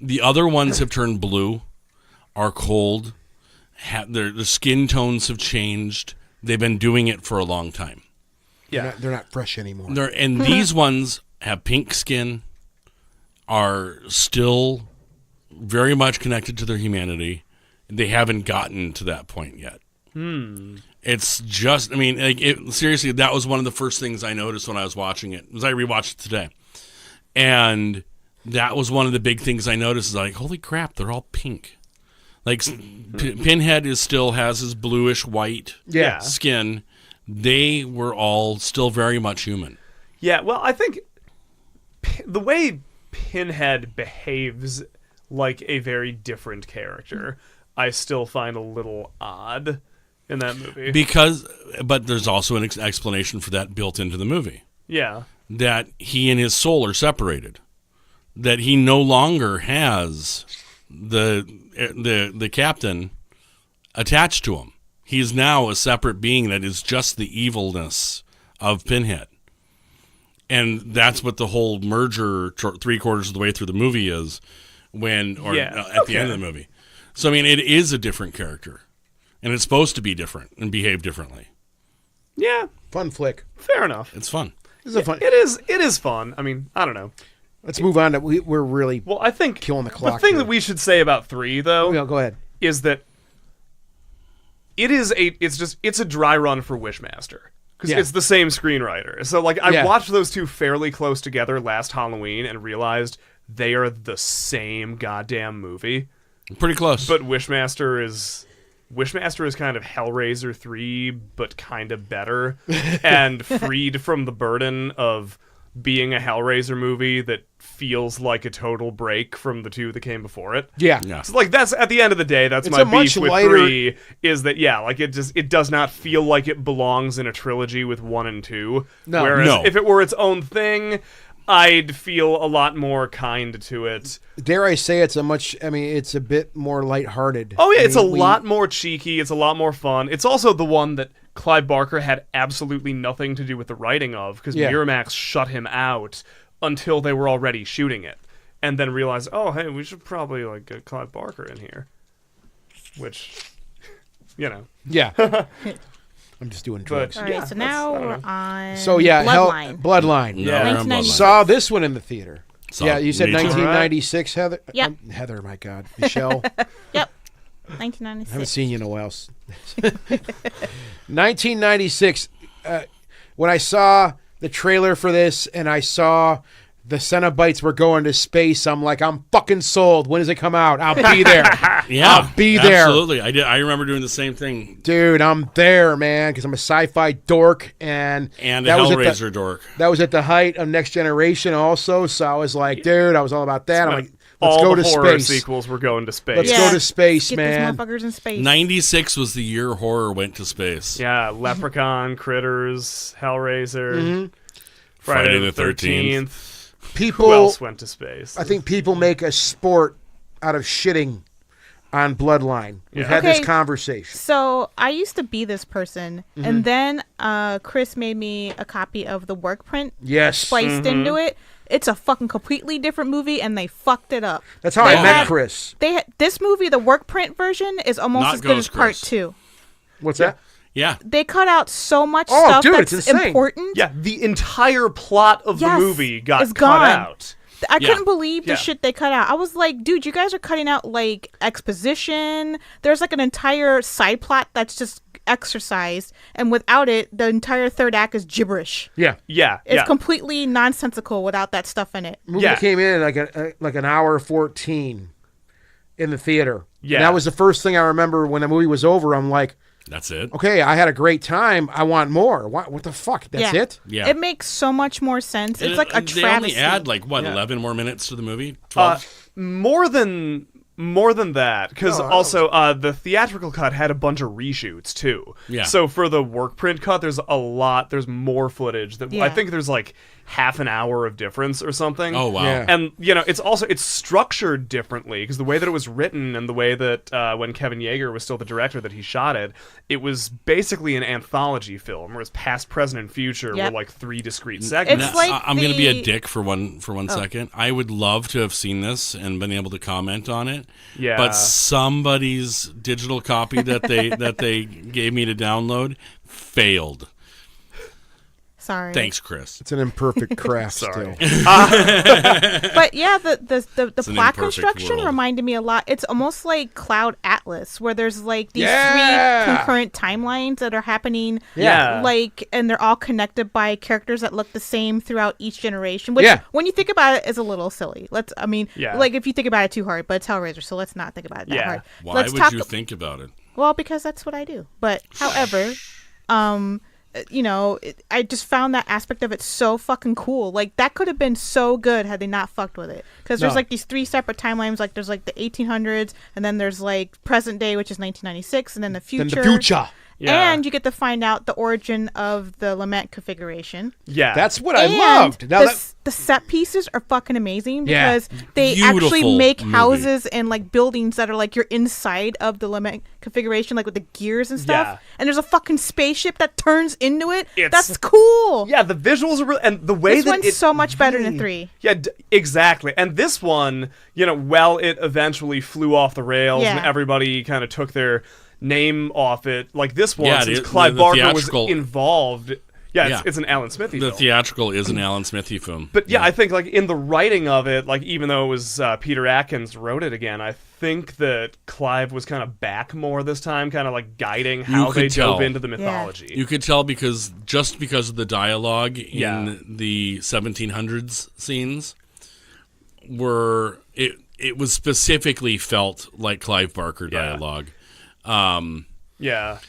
The other ones have turned blue, are cold, their skin tones have changed. They've been doing it for a long time. yeah, They're not fresh anymore. And these ones have pink skin, are still very much connected to their humanity. They haven't gotten to that point yet. It's just, I mean, seriously, that was one of the first things I noticed when I was watching it. As I rewatched it today, and that was one of the big things I noticed. Is like, holy crap, they're all pink. Like Pinhead still has his bluish white Yeah. skin. They were all still very much human. Yeah, well, I think the way Pinhead behaves like a very different character, I still find a little odd in that movie. But there's also an explanation for that built into the movie. Yeah. That he and his soul are separated. That he no longer has the captain attached to him. He's now a separate being that is just the evilness of Pinhead. And that's what the whole merger 3/4 of the way through the movie is at the end of the movie. So, I mean, it is a different character. And it's supposed to be different and behave differently. Yeah. Fun flick. Fair enough. It's fun. This is fun. It is fun. I mean, I don't know. Let's move on. We're really Well, I think killing the clock. thing here. that we should say about 3, though, Go ahead. is that it's a dry run for Wishmaster. Because Yeah. it's the same screenwriter. So, like, I Yeah. watched those two fairly close together last Halloween and realized they are the same goddamn movie. Pretty close. But Wishmaster is kind of Hellraiser 3, but kind of better, and freed from the burden of being a Hellraiser movie that feels like a total break from the two that came before it. Yeah. So, like, that's at the end of the day, that's It's my a much beef with lighter- 3, is that, yeah, like, it does not feel like it belongs in a trilogy with 1 and 2. No. Whereas No. if it were its own thing, I'd feel a lot more kind to it. Dare I say it's a bit more lighthearted. Oh yeah, it's a we- lot more cheeky. It's a lot more fun. It's also the one that Clive Barker had absolutely nothing to do with the writing of, because Yeah. Miramax shut him out until they were already shooting it, and then realized, oh hey, we should probably like get Clive Barker in here, which, you know. Yeah. I'm just doing drugs. But All right, yeah, so that's- now I don't we're know. on So yeah, Bloodline. Bloodline. No, Yeah. we're on 1990. Bloodline. Saw this one in the theater. Saw Yeah, you said me too. 1996, Heather. Yep. Heather, my God, Michelle. Yep. I haven't 1996. seen you in a while. 1996. When I saw the trailer for this and I saw the Cenobites were going to space, I'm like, I'm fucking sold. When does it come out? I'll be there. Yeah, I'll be there. Absolutely. I remember doing the same thing. Dude, I'm there, man, because I'm a sci-fi dork, and And a that was at Hellraiser dork. that was at the height of Next Generation, also. So I was like, dude, I was all about that. I'm like, let's All go the to horror space. sequels were going to space. Let's go to space, Get man. these motherfuckers in space. 96 was the year horror went to space. Yeah, Leprechaun, Critters, Hellraiser, Mm-hmm. Friday the the 13th. People, Who else went to space? I think people make a sport out of shitting on Bloodline. We've Yeah. had this Okay. conversation. So I used to be this person, Mm-hmm. and then Chris made me a copy of the work print Yes. spliced into it. It's a fucking completely different movie, and they fucked it up. That's how They I met had- Chris. This movie, the work print version, is almost Not as good as Ghost part Chris. 2. What's that? Yeah. They cut out so much Oh, stuff dude, that's it's insane. important. Yeah, the entire plot of Yes, the movie got it's cut gone. out. I Yeah. couldn't believe the Yeah. shit they cut out. I was like, dude, you guys are cutting out like exposition. There's like an entire side plot that's just exercised, and without it, the entire third act is gibberish. Yeah. Yeah, It's yeah. completely nonsensical without that stuff in it. Movie Yeah. came in like an hour 14 in the theater. Yeah. And that was the first thing I remember when the movie was over. I'm like, That's it. okay, I had a great time. I want more. What the fuck? That's Yeah. it? Yeah. It makes so much more sense. It's like a They travesty. only add like what, Yeah. 11 more minutes to the movie? 12. More than that, because No, I also the theatrical cut had a bunch of reshoots too. Yeah. So for the work print cut, there's more footage. That I Yeah. think there's like half an hour of difference or something. Oh wow. Yeah. And it's structured differently because the way that it was written and the way that when Kevin Yeager was still the director that he shot it, it was basically an anthology film, whereas past, present, and future Yep. were like 3 discrete segments. It's like I'm going to be a the- dick for one second. I would love to have seen this and been able to comment on it. Yeah. But somebody's digital copy that they gave me to download failed. Sorry. Thanks, Chris. It's an imperfect craft Sorry. still. But yeah, the It's an plot imperfect construction world. reminded me a lot. It's almost like Cloud Atlas, where there's like these Yeah. 3 concurrent timelines that are happening. Yeah. Like, and they're all connected by characters that look the same throughout each generation. Which, Yeah. when you think about it, is a little silly. Yeah. Like if you think about it too hard, but it's Hellraiser, so let's not think about it that Yeah. hard. Why Let's would talk. you think about it? Well, because that's what I do. But however, I just found that aspect of it so fucking cool. Like that could have been so good had they not fucked with it. Because there's No. like these 3 separate timelines. Like there's like the 1800s, and then there's like present day, which is 1996, and then the future. Then the future. Yeah. And you get to find out the origin of the lament configuration. Yeah. That's what I And loved. Now the set pieces are fucking amazing Yeah. because they Beautiful actually make movie. houses and like buildings that are like you're inside of the lament configuration, like with the gears and stuff. Yeah. And there's a fucking spaceship that turns into it. It's- That's cool. Yeah, the visuals are real, and the way This that one's it so much better than really- 3. Yeah, exactly. And this one, while it eventually flew off the rails and Yeah. everybody kind of took their name off it, like this one, Yeah, since the Clive Barker was theatrical- involved. Yeah, Yeah. it's an Alan Smithy The film. theatrical is an Alan Smithy film. But yeah, I think like in the writing of it, like even though it was Peter Atkins wrote it again, I think that Clive was kind of back more this time, kind of like guiding how could they dove tell. into the mythology. You could tell because of the dialogue Yeah. in the 1700s scenes it was specifically felt like Clive Barker dialogue. Yeah.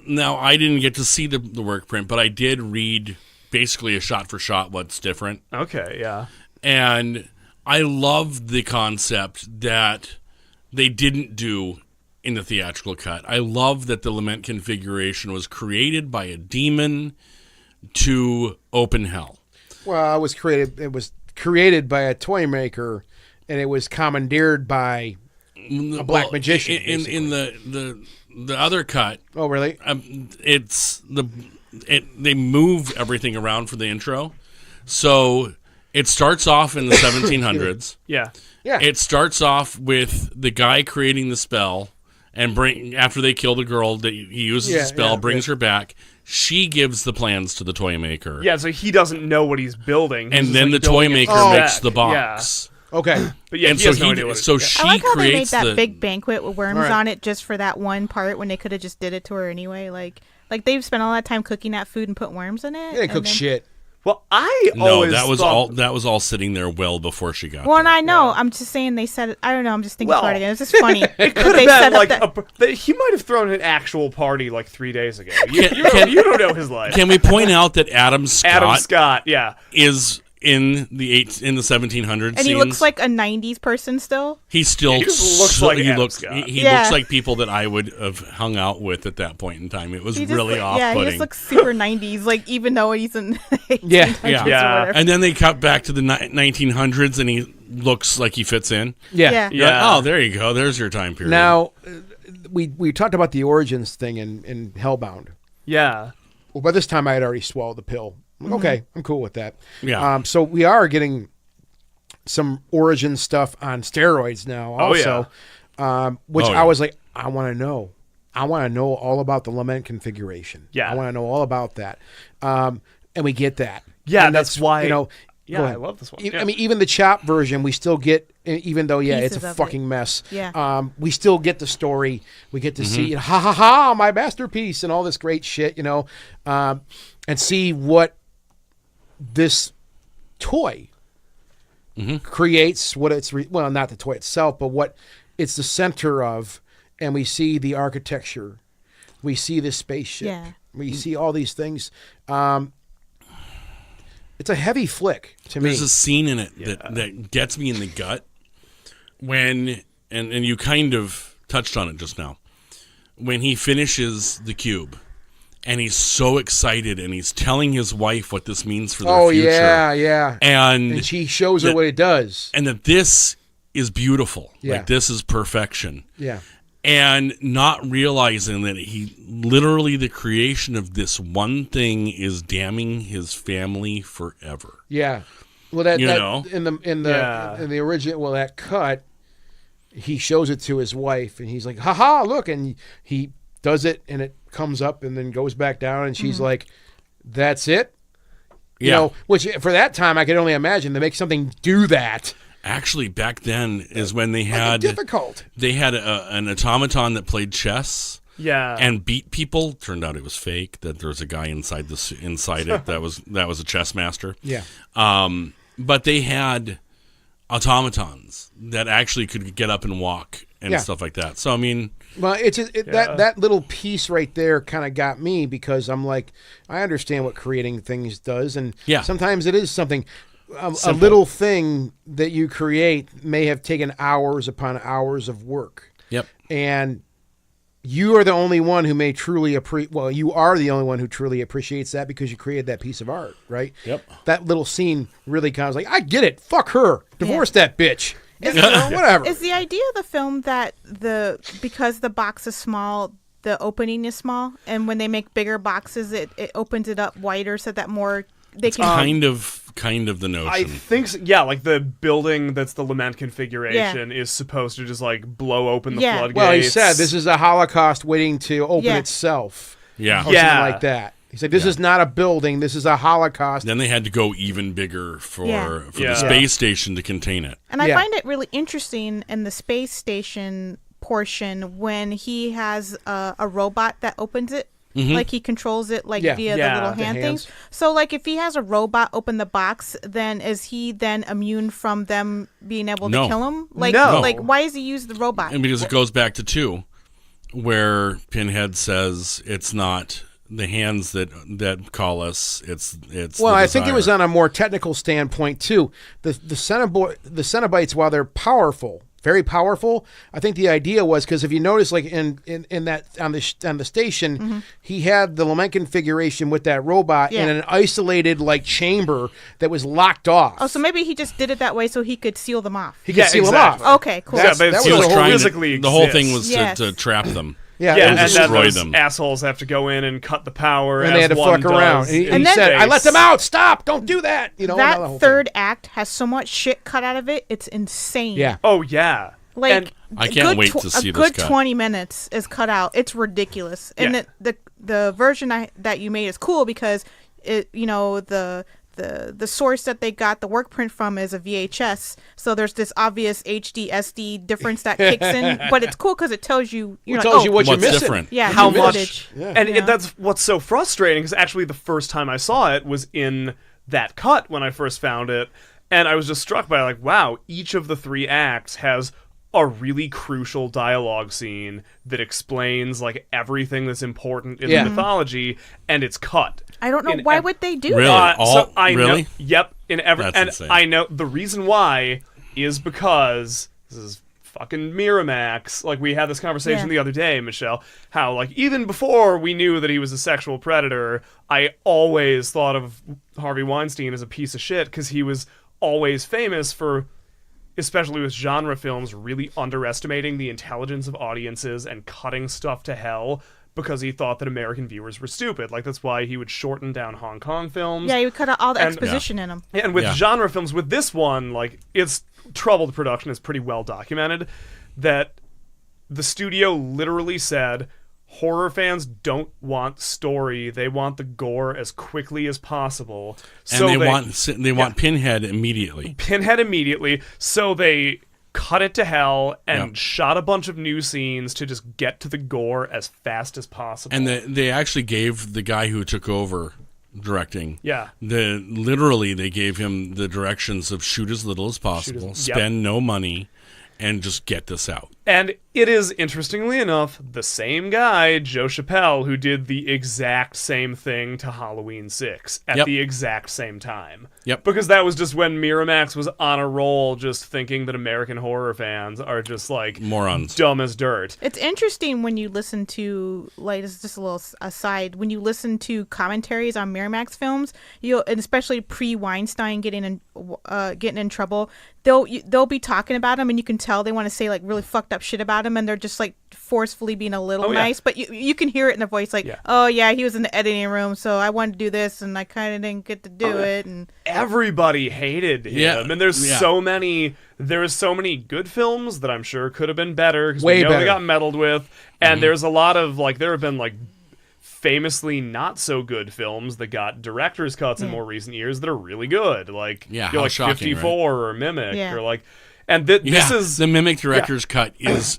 Now I didn't get to see the work print, but I did read basically a shot for shot what's different. Okay, yeah. And I love the concept that they didn't do in the theatrical cut. I love that the lament configuration was created by a demon to open hell. Well, it was created by a toy maker, and it was commandeered by a black magician. In the other cut, Oh, really? they move everything around for the intro, so it starts off in the 1700s. Yeah. Yeah. It starts off with the guy creating the spell, and after they kill the girl, that he uses the spell, brings her back. She gives the plans to the toy maker. Yeah, so he doesn't know what he's building. He's And just, then like, the toy building it maker from makes back. the box. Okay. But yeah, And he so has no idea what it is. she I like how they made creates that the big banquet with worms All right. on it just for that one part when they could have just did it to her anyway. Like they've spent all that time cooking that food and put worms in it. They and cook then- shit. Well, I No, always that was thought, that was all sitting there well before she got Well, and there. I know. I'm just saying they said it. I don't know. I'm just thinking Well, about it again. It's just funny. It could have been like he might have thrown an actual party like 3 days ago. You don't know his life. Can we point out that Adam Scott, yeah. is in the 1700s and he scenes? looks like a 90s person still. He still He just looks like Adam Scott. he Yeah. looks like people that I would have hung out with at that point in time. It was He just really look- Yeah, he off-putting. just looks super 90s. Like even though he's in Yeah, 1800s yeah. or Yeah. whatever. And then they cut back to the 1900s, and he looks like he fits in. Yeah. Yeah. You're like, Yeah. oh, there you go. There's your time period. Now, we talked about the origins thing in Hellbound. Yeah. Well, by this time I had already swallowed the pill. I'm like, okay, I'm cool with that. Yeah. So we are getting some origin stuff on steroids now also. Which Oh, yeah. I was like, I want to know. I want to know all about the lament configuration. Yeah. I want to know all about that. And we get that. Yeah, And that's why- go Yeah, I ahead. love this one. I Yeah. mean, even the chop version, we still get, even though, yeah, it's Pieces a of fucking mess. Yeah. We still get the story. We get to Mm-hmm. see, ha ha ha, my masterpiece and all this great shit, and see what this toy Mm-hmm. creates, what it's, well, not the toy itself, but what it's the center of. And we see the architecture. We see the spaceship. Yeah. We see all these things. It's a heavy flick to me. There's a scene in it that gets me in the gut when, and you kind of touched on it just now, when he finishes the cube and he's so excited and he's telling his wife what this means for their future. Yeah. And, And she shows her what it does. and that this is beautiful. Yeah. Like this is perfection. Yeah. And not realizing that he literally, the creation of this one thing is damning his family forever. Yeah. Well, that You know? in the original, well, that cut, he shows it to his wife, and he's like, "Ha ha! Look!" And he does it, and it comes up, and then goes back down, and she's like, "That's it." You Yeah. know, which for that time I could only imagine to make something do that. Actually, back then is when they Like, had difficult. they had an automaton that played chess Yeah. and beat people. Turned out it was fake. That there was a guy inside it that was a chess master. Yeah. But they had automatons that actually could get up and walk and Yeah. stuff like that. So I mean, Well, that little piece right there kind of got me because I'm like, I understand what creating things does, and Yeah. sometimes it is something. A Simple. little thing that you create may have taken hours upon hours of work, yep. and you are the only one who may truly appreciate. Well, you are the only one who truly appreciates that because you created that piece of art, right? Yep. That little scene really kind of like, I get it. Fuck her. Divorce that bitch. Whatever. Is the idea of the film that because the box is small, the opening is small, and when they make bigger boxes, it opens it up wider so that more they can. Kind of the notion. I think so. Yeah, like the building that's the lament configuration is supposed to just like blow open the floodgates. Well, he said this is a Holocaust waiting to open itself. Yeah. Or something like that. He said this is not a building. This is a Holocaust. Then they had to go even bigger for the Yeah. space station to contain it. And I find it really interesting in the space station portion when he has a robot that opens it. Mm-hmm. Like he controls it via the little hand things. So like if he has a robot open the box, then is he then immune from them being able to kill him? Like why does he use the robot? And because it goes back to 2, where Pinhead says it's not the hands that call us. It's well, the I think it desire. was on a more technical standpoint too. The Cenobites, while they're powerful, very powerful, I think the idea was because if you notice, like in that on the station, he had the lament configuration with that robot in an isolated like chamber that was locked off. Oh, so maybe he just did it that way so he could seal them off. He could seal them off. Okay, cool. That was He was the whole trying physically the whole thing exists. was to trap them. Yeah, and then destroy those them. assholes have to go in and cut the power, and they had to fuck around. And he said, "I let them out. Stop! Don't do that." You know, that third act has so much shit cut out of it. It's insane. Yeah. Oh yeah. Like And I can't wait to see a this good cut. 20 minutes is cut out. It's ridiculous. And the version that you made is cool because the source that they got the work print from is a VHS, so there's this obvious HD SD difference that kicks in, but it's cool because it tells you you what you're What's missing. different? Yeah, how new much footage. and that's what's so frustrating because actually the first time I saw it was in that cut when I first found it, and I was just struck by like, wow, each of the 3 acts has a really crucial dialogue scene that explains like everything that's important in the mythology, and it's cut. I don't know why would they do Really? that. So I Really? know. Yep. That's And insane. I know the reason why is because this is fucking Miramax. Like we had this conversation the other day, Michelle. How like even before we knew that he was a sexual predator, I always thought of Harvey Weinstein as a piece of shit because he was always famous for, especially with genre films, really underestimating the intelligence of audiences and cutting stuff to hell because he thought that American viewers were stupid. Like, that's why he would shorten down Hong Kong films. Yeah, you would cut out all the exposition in them. And with genre films, with this one, like, its troubled production is pretty well documented, that the studio literally said, horror fans don't want story, they want the gore as quickly as possible. And they want Pinhead immediately. So they cut it to hell and shot a bunch of new scenes to just get to the gore as fast as possible. And they actually gave the guy who took over directing. Yeah. Literally, they gave him the directions of shoot as little as possible, spend no money, and just get this out. And it is, interestingly enough, the same guy, Joe Chappelle, who did the exact same thing to Halloween 6 at the exact same time. Yep. Because that was just when Miramax was on a roll, just thinking that American horror fans are just like Morons. Dumb as dirt. It's interesting when you listen to, like, this is just a little aside, when you listen to commentaries on Miramax films, and especially pre-Weinstein getting in trouble, they'll be talking about him, and you can tell they want to say like really fucked up shit about him, and they're just like forcefully being a little nice, but you can hear it in their voice, like, oh yeah, he was in the editing room, so I wanted to do this, and I kind of didn't get to do it, and everybody hated him, and there's so many good films that I'm sure could have been better because we know they got meddled with, and there's a lot of like there have been like famously not so good films that got director's cuts in more recent years that are really good, like like shocking, 54 right? or Mimic or like, and this is the Mimic director's cut is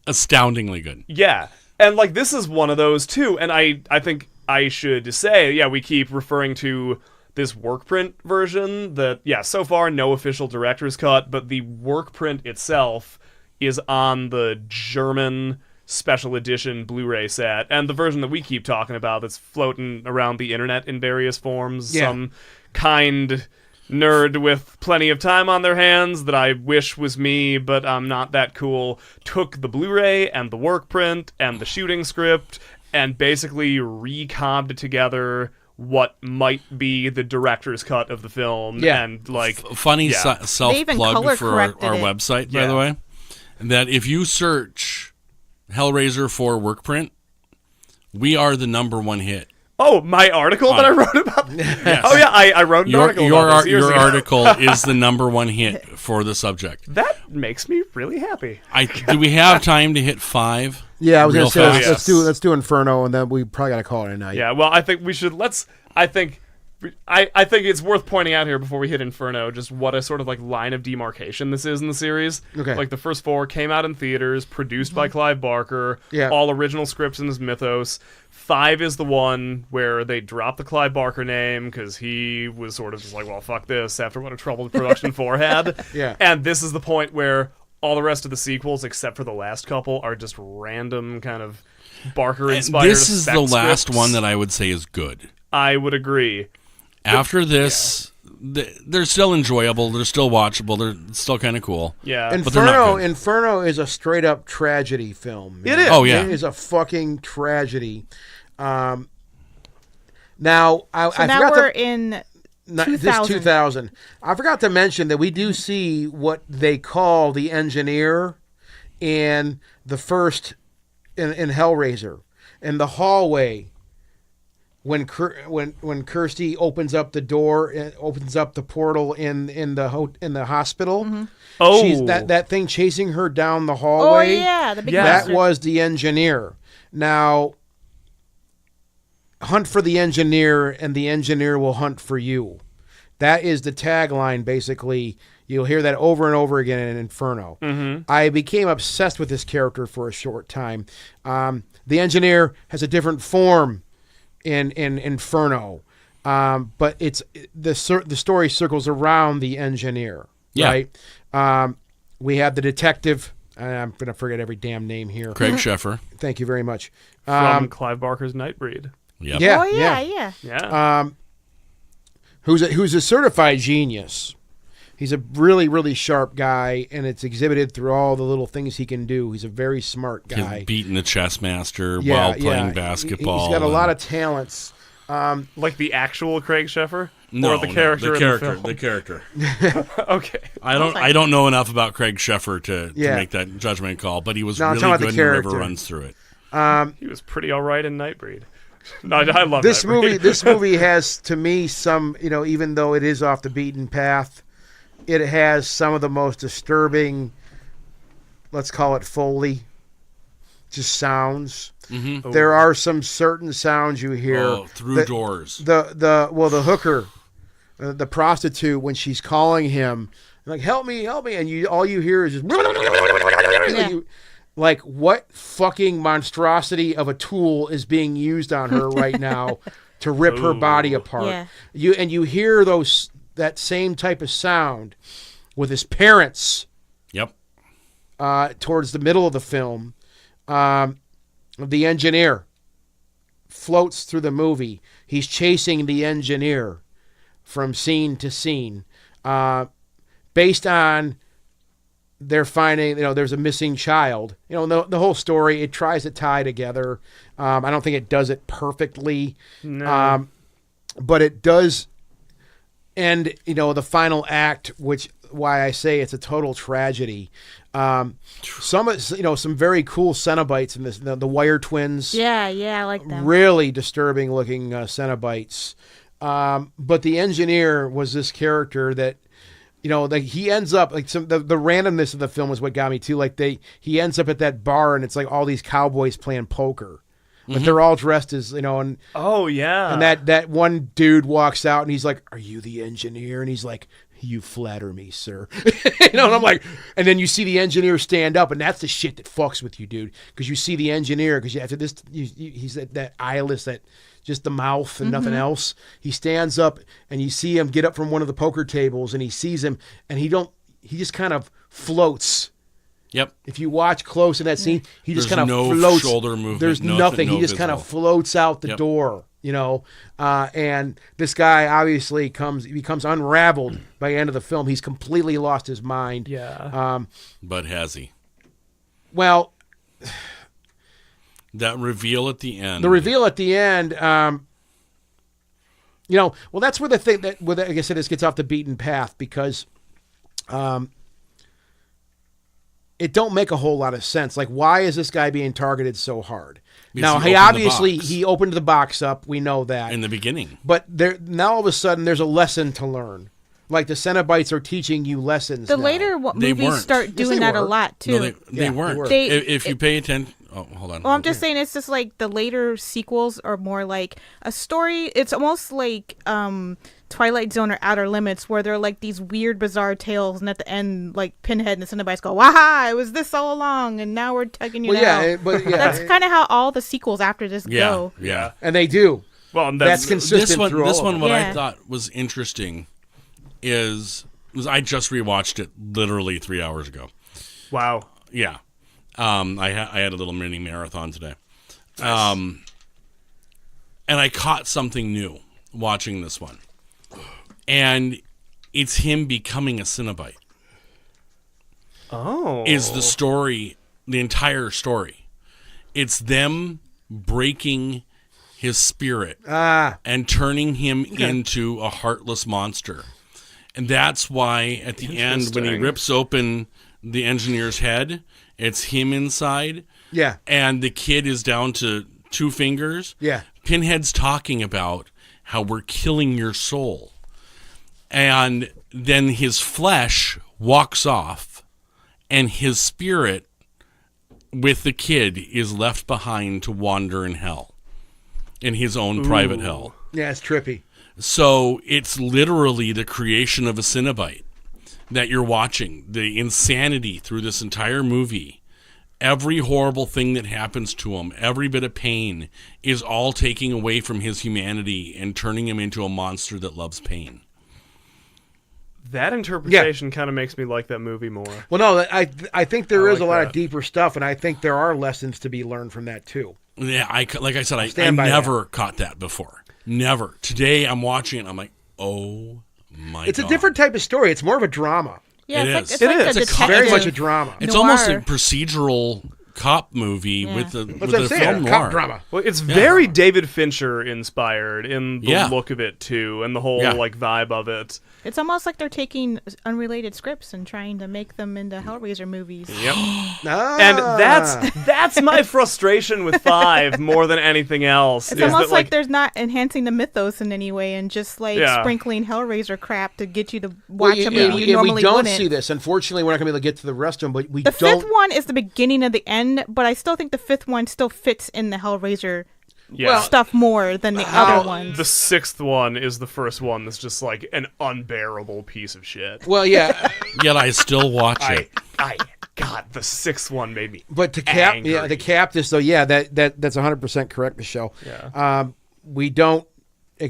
astoundingly good. Yeah, and like this is one of those too, and I think I should say, we keep referring to this work print version that, so far no official director's cut, but the work print itself is on the German special edition Blu-ray set, and the version that we keep talking about that's floating around the internet in various forms, some kind nerd with plenty of time on their hands that I wish was me, but I'm not that cool, took the Blu-ray and the work print and the shooting script and basically recobbed together what might be the director's cut of the film. Yeah. And like Funny They even self-plug color for our corrected it. website, by Yeah. the way, that if you search Hellraiser 4 work print, we are the #1 hit. Oh, my article that I wrote about. Yes. Oh yeah, I wrote an article about this years your ago. article is the #1 hit for the subject. That makes me really happy. Do we have time to hit 5? Yeah, I was Real going to say fast. let's do Inferno, and then we probably got to call it a night. Yeah, well, I think we should. I think it's worth pointing out here before we hit Inferno just what a sort of like line of demarcation this is in the series. Okay. Like the first 4 came out in theaters, produced by Clive Barker. Yeah. All original scripts in his mythos. 5 is the one where they dropped the Clive Barker name because he was sort of just like, well, fuck this after what a troubled production 4 had. Yeah. And this is the point where all the rest of the sequels, except for the last couple, are just random kind of Barker-inspired This is the effect last scripts. one that I would say is good. I would agree. After this, they're still enjoyable. They're still watchable. They're still kind of cool. Yeah. But they're not good. Inferno is a straight up tragedy film. It is. Oh, yeah. It is a fucking tragedy. Now I So now forgot we're to, in this 2000. 2000. I forgot to mention that we do see what they call the engineer in the first in Hellraiser in the hallway. When Kirsty opens up the door, opens up the portal in the hospital, Oh. she's that thing chasing her down the Oh hallway. yeah, the big Yeah. That monster. was the engineer. Now, hunt for the engineer, and the engineer will hunt for you. That is the tagline. Basically, you'll hear that over and over again in Inferno. Mm-hmm. I became obsessed with this character for a short time. The engineer has a different form in Inferno, but it's the story circles around the engineer. Yeah. Right. We have the detective. I'm gonna forget every damn name here. Craig Sheffer. Thank you very much. From Clive Barker's Nightbreed. Yep. Yeah. Oh yeah. Yeah. Who's a certified genius. He's a really, really sharp guy, and it's exhibited through all the little things he can do. He's a very smart guy. He's beating the chess master while playing basketball. He's got a lot of talents. Like the actual Craig Sheffer? No, or the character the in character, the character. film? Okay. I don't know enough about Craig Sheffer to Yeah. make that judgment call, but he was No, I'm really talking about good the and the river character. runs through it. He was pretty all right in Nightbreed. No, I love This Nightbreed. movie, this movie has, to me, some, even though it is off the beaten path, it has some of the most disturbing, let's call it Foley, just sounds. Mm-hmm. There are some certain sounds you hear through doors. The hooker, the prostitute, when she's calling him, like help me, and all you hear is just like what fucking monstrosity of a tool is being used on her right now to rip her body apart. Yeah. You hear that same type of sound with his parents. Yep. Towards the middle of the film. The engineer floats through the movie. He's chasing the engineer from scene to scene. Based on they're finding, there's a missing child. The whole story, it tries to tie together. I don't think it does it perfectly. No. But it does end, the final act, why I say it's a total tragedy. Some very cool Cenobites in this. The Wire Twins. Yeah, I like them. Really disturbing looking Cenobites. But the engineer was this character that, he ends up like the randomness of the film is what got me too. Like he ends up at that bar and it's like all these cowboys playing poker, but they're all dressed as and Oh, yeah. and that one dude walks out and he's like, "Are you the engineer?" And he's like, "You flatter me, sir." And I'm like, and then you see the engineer stand up, and that's the shit that fucks with you, dude. Because you see the engineer, because after this, he's that eyeless, that just the mouth and nothing else. He stands up, and you see him get up from one of the poker tables, and he sees him, and he just kind of floats Yep. If you watch close in that scene, he just There's kind of no floats. shoulder movement, There's nothing, nothing. no He just kind of visible. floats out the Yep. door, and this guy obviously becomes unraveled by the end of the film. He's completely lost his mind. Yeah. But has he? Well, That reveal at the end. the reveal at the end, that's where the thing that, like I said, this gets off the beaten path because it don't make a whole lot of sense. Like, why is this guy being targeted so hard? Because Now, he he opened the obviously box. he opened the box up. We know that. in the beginning. But now all of a sudden there's a lesson to learn. Like the Cenobites are teaching you lessons. The now. later They movies weren't. start Yes, doing they that a were. lot too. No, they Yeah, they weren't. were. If you pay attention. Oh, hold on. Well, I'm just saying it's just like the later sequels are more like a story. It's almost like Twilight Zone or Outer Limits, where they're like these weird, bizarre tales, and at the end, like Pinhead and the Cenobites go, "Waha! It was this all along, and now we're tugging you Well, down." yeah, but yeah, That's kind of how all the sequels after this go. Yeah. and they do. Well, and That's consistent This one, through all of them. what I Yeah. thought was interesting was I just rewatched it literally 3 hours ago. wow. Yeah. I had a little mini marathon today. And I caught something new watching this one. And it's him becoming a Cenobite. Oh. Is the story, the entire story. It's them breaking his spirit and turning him into a heartless monster. And that's why at the end, when he Interesting. rips open the engineer's head, it's him inside. Yeah. And the kid is down to 2 fingers. Yeah. Pinhead's talking about how we're killing your soul. And then his flesh walks off, and his spirit with the kid is left behind to wander in hell, in his own private hell. Yeah, it's trippy. So it's literally the creation of a Cenobite that you're watching. The insanity through this entire movie. Every horrible thing that happens to him, every bit of pain, is all taking away from his humanity and turning him into a monster that loves pain. That interpretation kind of makes me like that movie more. Well, no, I think there is like a lot that. of deeper stuff, and I think there are lessons to be learned from that too. Yeah, like I said, I stand by never caught that before. Never. Today I'm watching it and I'm like, oh my God. It's a different type of story. It's more of a drama. Yeah, It it's is. like, It it's is. like It's a a detective. Very much a drama. It's noir. almost a procedural cop movie Yeah. with the That's with what I'm a saying. film A noir. cop drama. Well, it's very David Fincher inspired in the Yeah. look of it too, and the whole Yeah. like vibe of it. It's almost like they're taking unrelated scripts and trying to make them into Hellraiser movies. Yep. Ah. And that's my frustration with 5 more than anything else. It's is almost that, like there's not enhancing the mythos in any way and just like Yeah. sprinkling Hellraiser crap to get you to Well, watch a movie you normally we don't wouldn't. see this. Unfortunately, we're not going to be able to get to the rest of them, but we The don't. fifth one is the beginning of the end, but I still think the fifth one still fits in the Hellraiser yeah. stuff more than the other ones. The 6th one is the first one that's just like an unbearable piece of shit. Well, yeah, Yet I still watch it. God, the 6th one made me. but to cap, Angry. yeah, to cap this though, yeah, that's 100% correct, Michelle. Yeah. We don't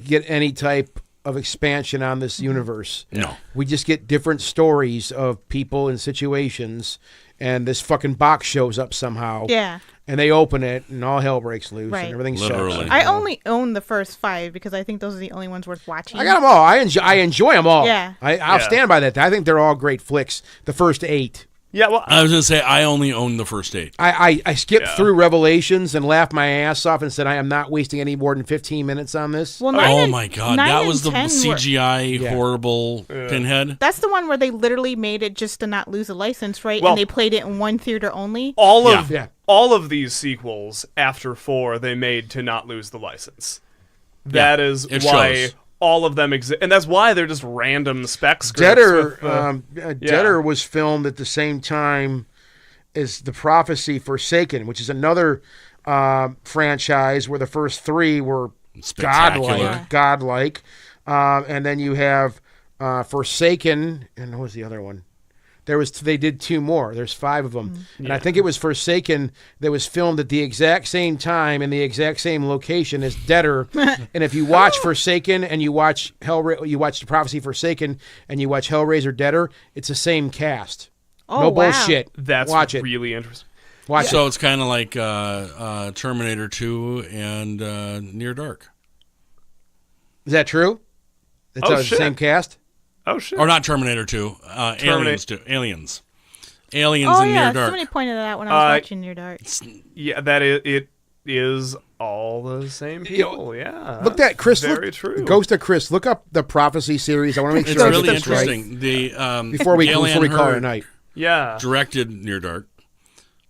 get any type of expansion on this universe. No. We just get different stories of people and situations, and this fucking box shows up somehow. Yeah. And they open it, and all hell breaks loose, Right. and everything Literally. sucks. I only own the first 5 because I think those are the only ones worth watching. I got them all. I enjoy them all. Yeah. I'll Yeah. stand by that. I think they're all great flicks. The first 8. Yeah, well, I was going to say, I only own the first 8. I skipped Yeah. through Revelations and laughed my ass off and said I am not wasting any more than 15 minutes on this. Well, Oh my God. 9 That and was the 10 were- CGI horrible Pinhead. That's the one where they literally made it just to not lose a license, right? Well- and they played it in one theater only. Yeah. all of these sequels after 4 they made to not lose the license. That is it why shows. all of them exist, and that's why they're just random spec scripts. Deader, with, Deader was filmed at the same time as The Prophecy Forsaken, which is another franchise where the first 3 were Spectacular. godlike. And then you have Forsaken, and what was the other one? They did 2 more. There's 5 of them, and I think it was Forsaken that was filmed at the exact same time in the exact same location as Deader. And if you watch Forsaken and you watch you watch The Prophecy Forsaken and you watch Hellraiser Deader, it's the same cast. Oh, no wow. bullshit. That's Watch it. really interesting. Watch So it. it's kind of like Terminator 2 and Near Dark. Is that true? It's Oh, the shit. same cast? Oh shit. Or not Terminator 2, Aliens 2. Aliens. Aliens Oh and yeah, Near Dark. somebody pointed that out when I was watching Near Dark. Yeah, that it is all the same people. Yeah. Look that, Chris. Very Look, true. Ghost of Chris. Look up the Prophecy series. I want to make It's sure I really get this right interesting. The before we Gail Ann call it a Hurd night. Yeah. directed Near Dark,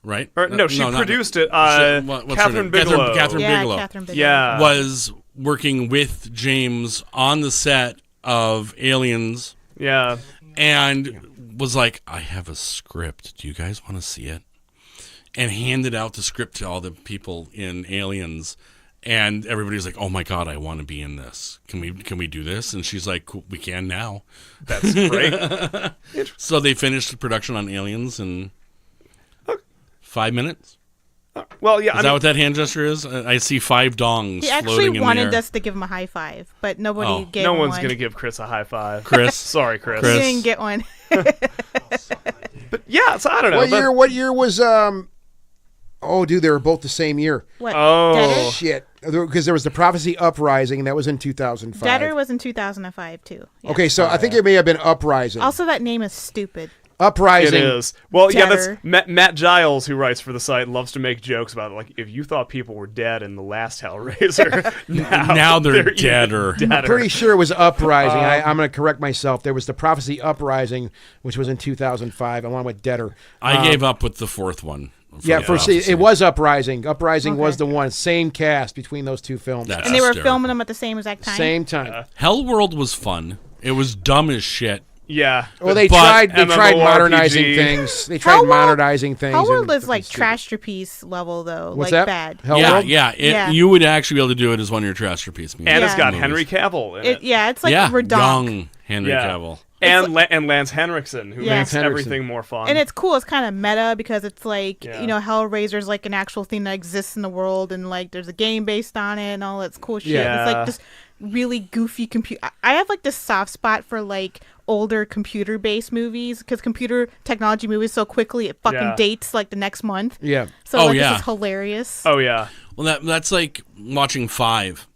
right? Or, no, she not- produced it. what's her Catherine name? Bigelow. Catherine Yeah, Bigelow. Catherine Bigelow. Yeah. Was working with James on the set of Aliens Yeah. and was like, I have a script. Do you guys want to see it? And handed out the script to all the people in Aliens. And everybody's like, oh my God, I want to be in this. Can we do this? And she's like, cool, we can now. That's great. So they finished the production on Aliens in 5 minutes. Well, yeah. Is that what that hand gesture is? I see 5 dongs He actually floating in the wanted air. us to give him a high five, but nobody Oh. gave no him one's one. gonna give Chris a high five. Chris. Sorry, Chris. He didn't get one. But yeah, so I don't know. What year was Oh, dude, they were both the same year. What? Oh. Deader? Shit. Because there was the Prophecy Uprising, and that was in 2005. Deader was in 2005 too. Yeah. Okay, so I think it may have been Uprising. Also, that name is stupid. Uprising. It is. Well, yeah, Deader. that's Matt Giles, who writes for the site, loves to make jokes about it. Like, if you thought people were dead in the last Hellraiser, Now they're even deader. I'm pretty sure it was Uprising. I'm going to correct myself. There was the Prophecy Uprising, which was in 2005, along with Deader. I gave up with the 4th one. Yeah, the for see, Prophecy. it was Uprising. Uprising was Okay. the one. Same cast between those two films. That's And they were hysterical. filming them at the same exact time. Same time. Hellworld was fun. It was dumb as shit. Yeah. Well, they But tried MMORPG. modernizing things. They tried Hellworld- modernizing things. Hellworld and is like fucking trash-to-piece level though, What's like that? bad. Hellworld? Yeah. Yeah. You would actually be able to do it as one of your trash movies. And it's got Yeah. Henry Cavill in it. Yeah, it's like yeah, redonk. young Henry Yeah. Cavill. And Lance Henriksen, who Yeah. makes Lance Henriksen. everything more fun. And it's cool. It's kind of meta because it's like, Yeah. you know, Hellraiser's like an actual thing that exists in the world, and like there's a game based on it and all that's cool shit. Yeah. It's like just really goofy I have like this soft spot for like older computer based movies because computer technology movies so quickly it fucking Yeah. dates like the next month. Yeah. So Oh, like yeah. this is hilarious. Oh, yeah. Well, that's like watching 5,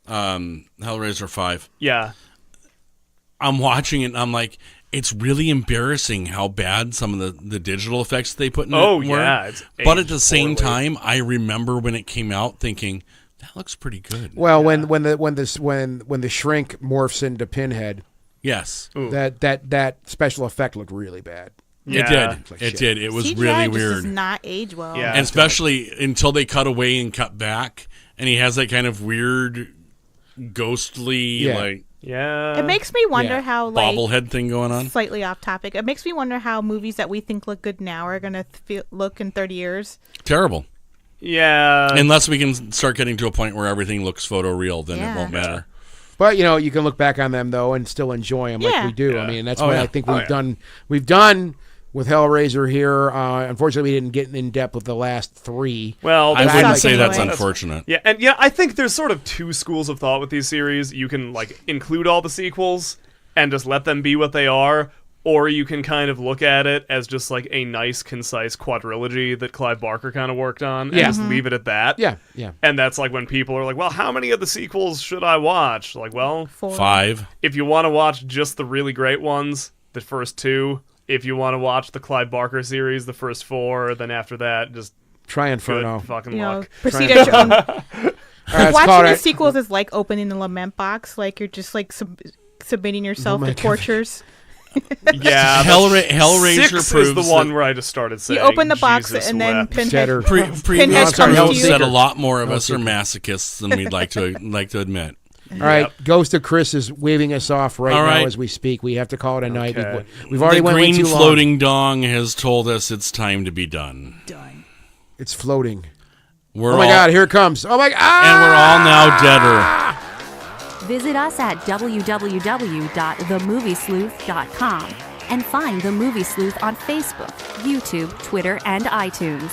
Hellraiser 5. Yeah. I'm watching it and I'm like, it's really embarrassing how bad some of the digital effects they put in Oh, it were. yeah, it's But at aged the same poorly. time, I remember when it came out thinking, that looks pretty good. Well, when the shrink morphs into Pinhead, Yes. that special effect looked really bad. It Yeah. did. Like It shit. did. It was CGI really just weird. does not age well. Yeah. And especially until they cut away and cut back, and he has that kind of weird, ghostly, Yeah. like Yeah. It makes me wonder Yeah. how like bobblehead thing going on. slightly off topic. It makes me wonder how movies that we think look good now are gonna look in 30 years. Terrible. Yeah. Unless we can start getting to a point where everything looks photoreal, then Yeah. it won't matter. But you know, you can look back on them though and still enjoy them like Yeah. we do. Yeah. I mean, that's Oh, what yeah. I think Oh, we've yeah. done. We've done with Hellraiser here. Unfortunately, we didn't get in depth with the last 3. well, I that's- wouldn't sucks say that's anyway. unfortunate. Yeah, and I think there's sort of 2 schools of thought with these series. You can like include all the sequels and just let them be what they are, or you can kind of look at it as just like a nice, concise quadrilogy that Clive Barker kind of worked on, and Yeah. just leave it at that. Yeah, yeah. And that's like when people are like, "Well, how many of the sequels should I watch?" Like, well, 4. 5. if you want to watch just the really great ones, the first 2. If you want to watch the Clive Barker series, the first 4. Then after that, just Try good Inferno. fucking You know, luck. proceed at your own. All right, let's call Watching it. the sequels is like opening a lament box. Like you're just like submitting yourself my to God. tortures. Yeah, Hellraiser 6 proves is the one that- where I just started saying. You open the box Jesus and then wept. Pinhead. Cheddar. Pinhead Previous comes to episodes you. said a lot more of us are masochists than we'd like to admit. All right, Ghost of Chris is waving us off right All now right. as we speak. We have to call it a night. Okay. We've already The went way green too long. floating dong has told us it's time to be done. It's floating. We're Oh my all, God! Here it comes. Oh my God! and we're all now deader. Visit us at www.themoviesleuth.com and find The Movie Sleuth on Facebook, YouTube, Twitter, and iTunes.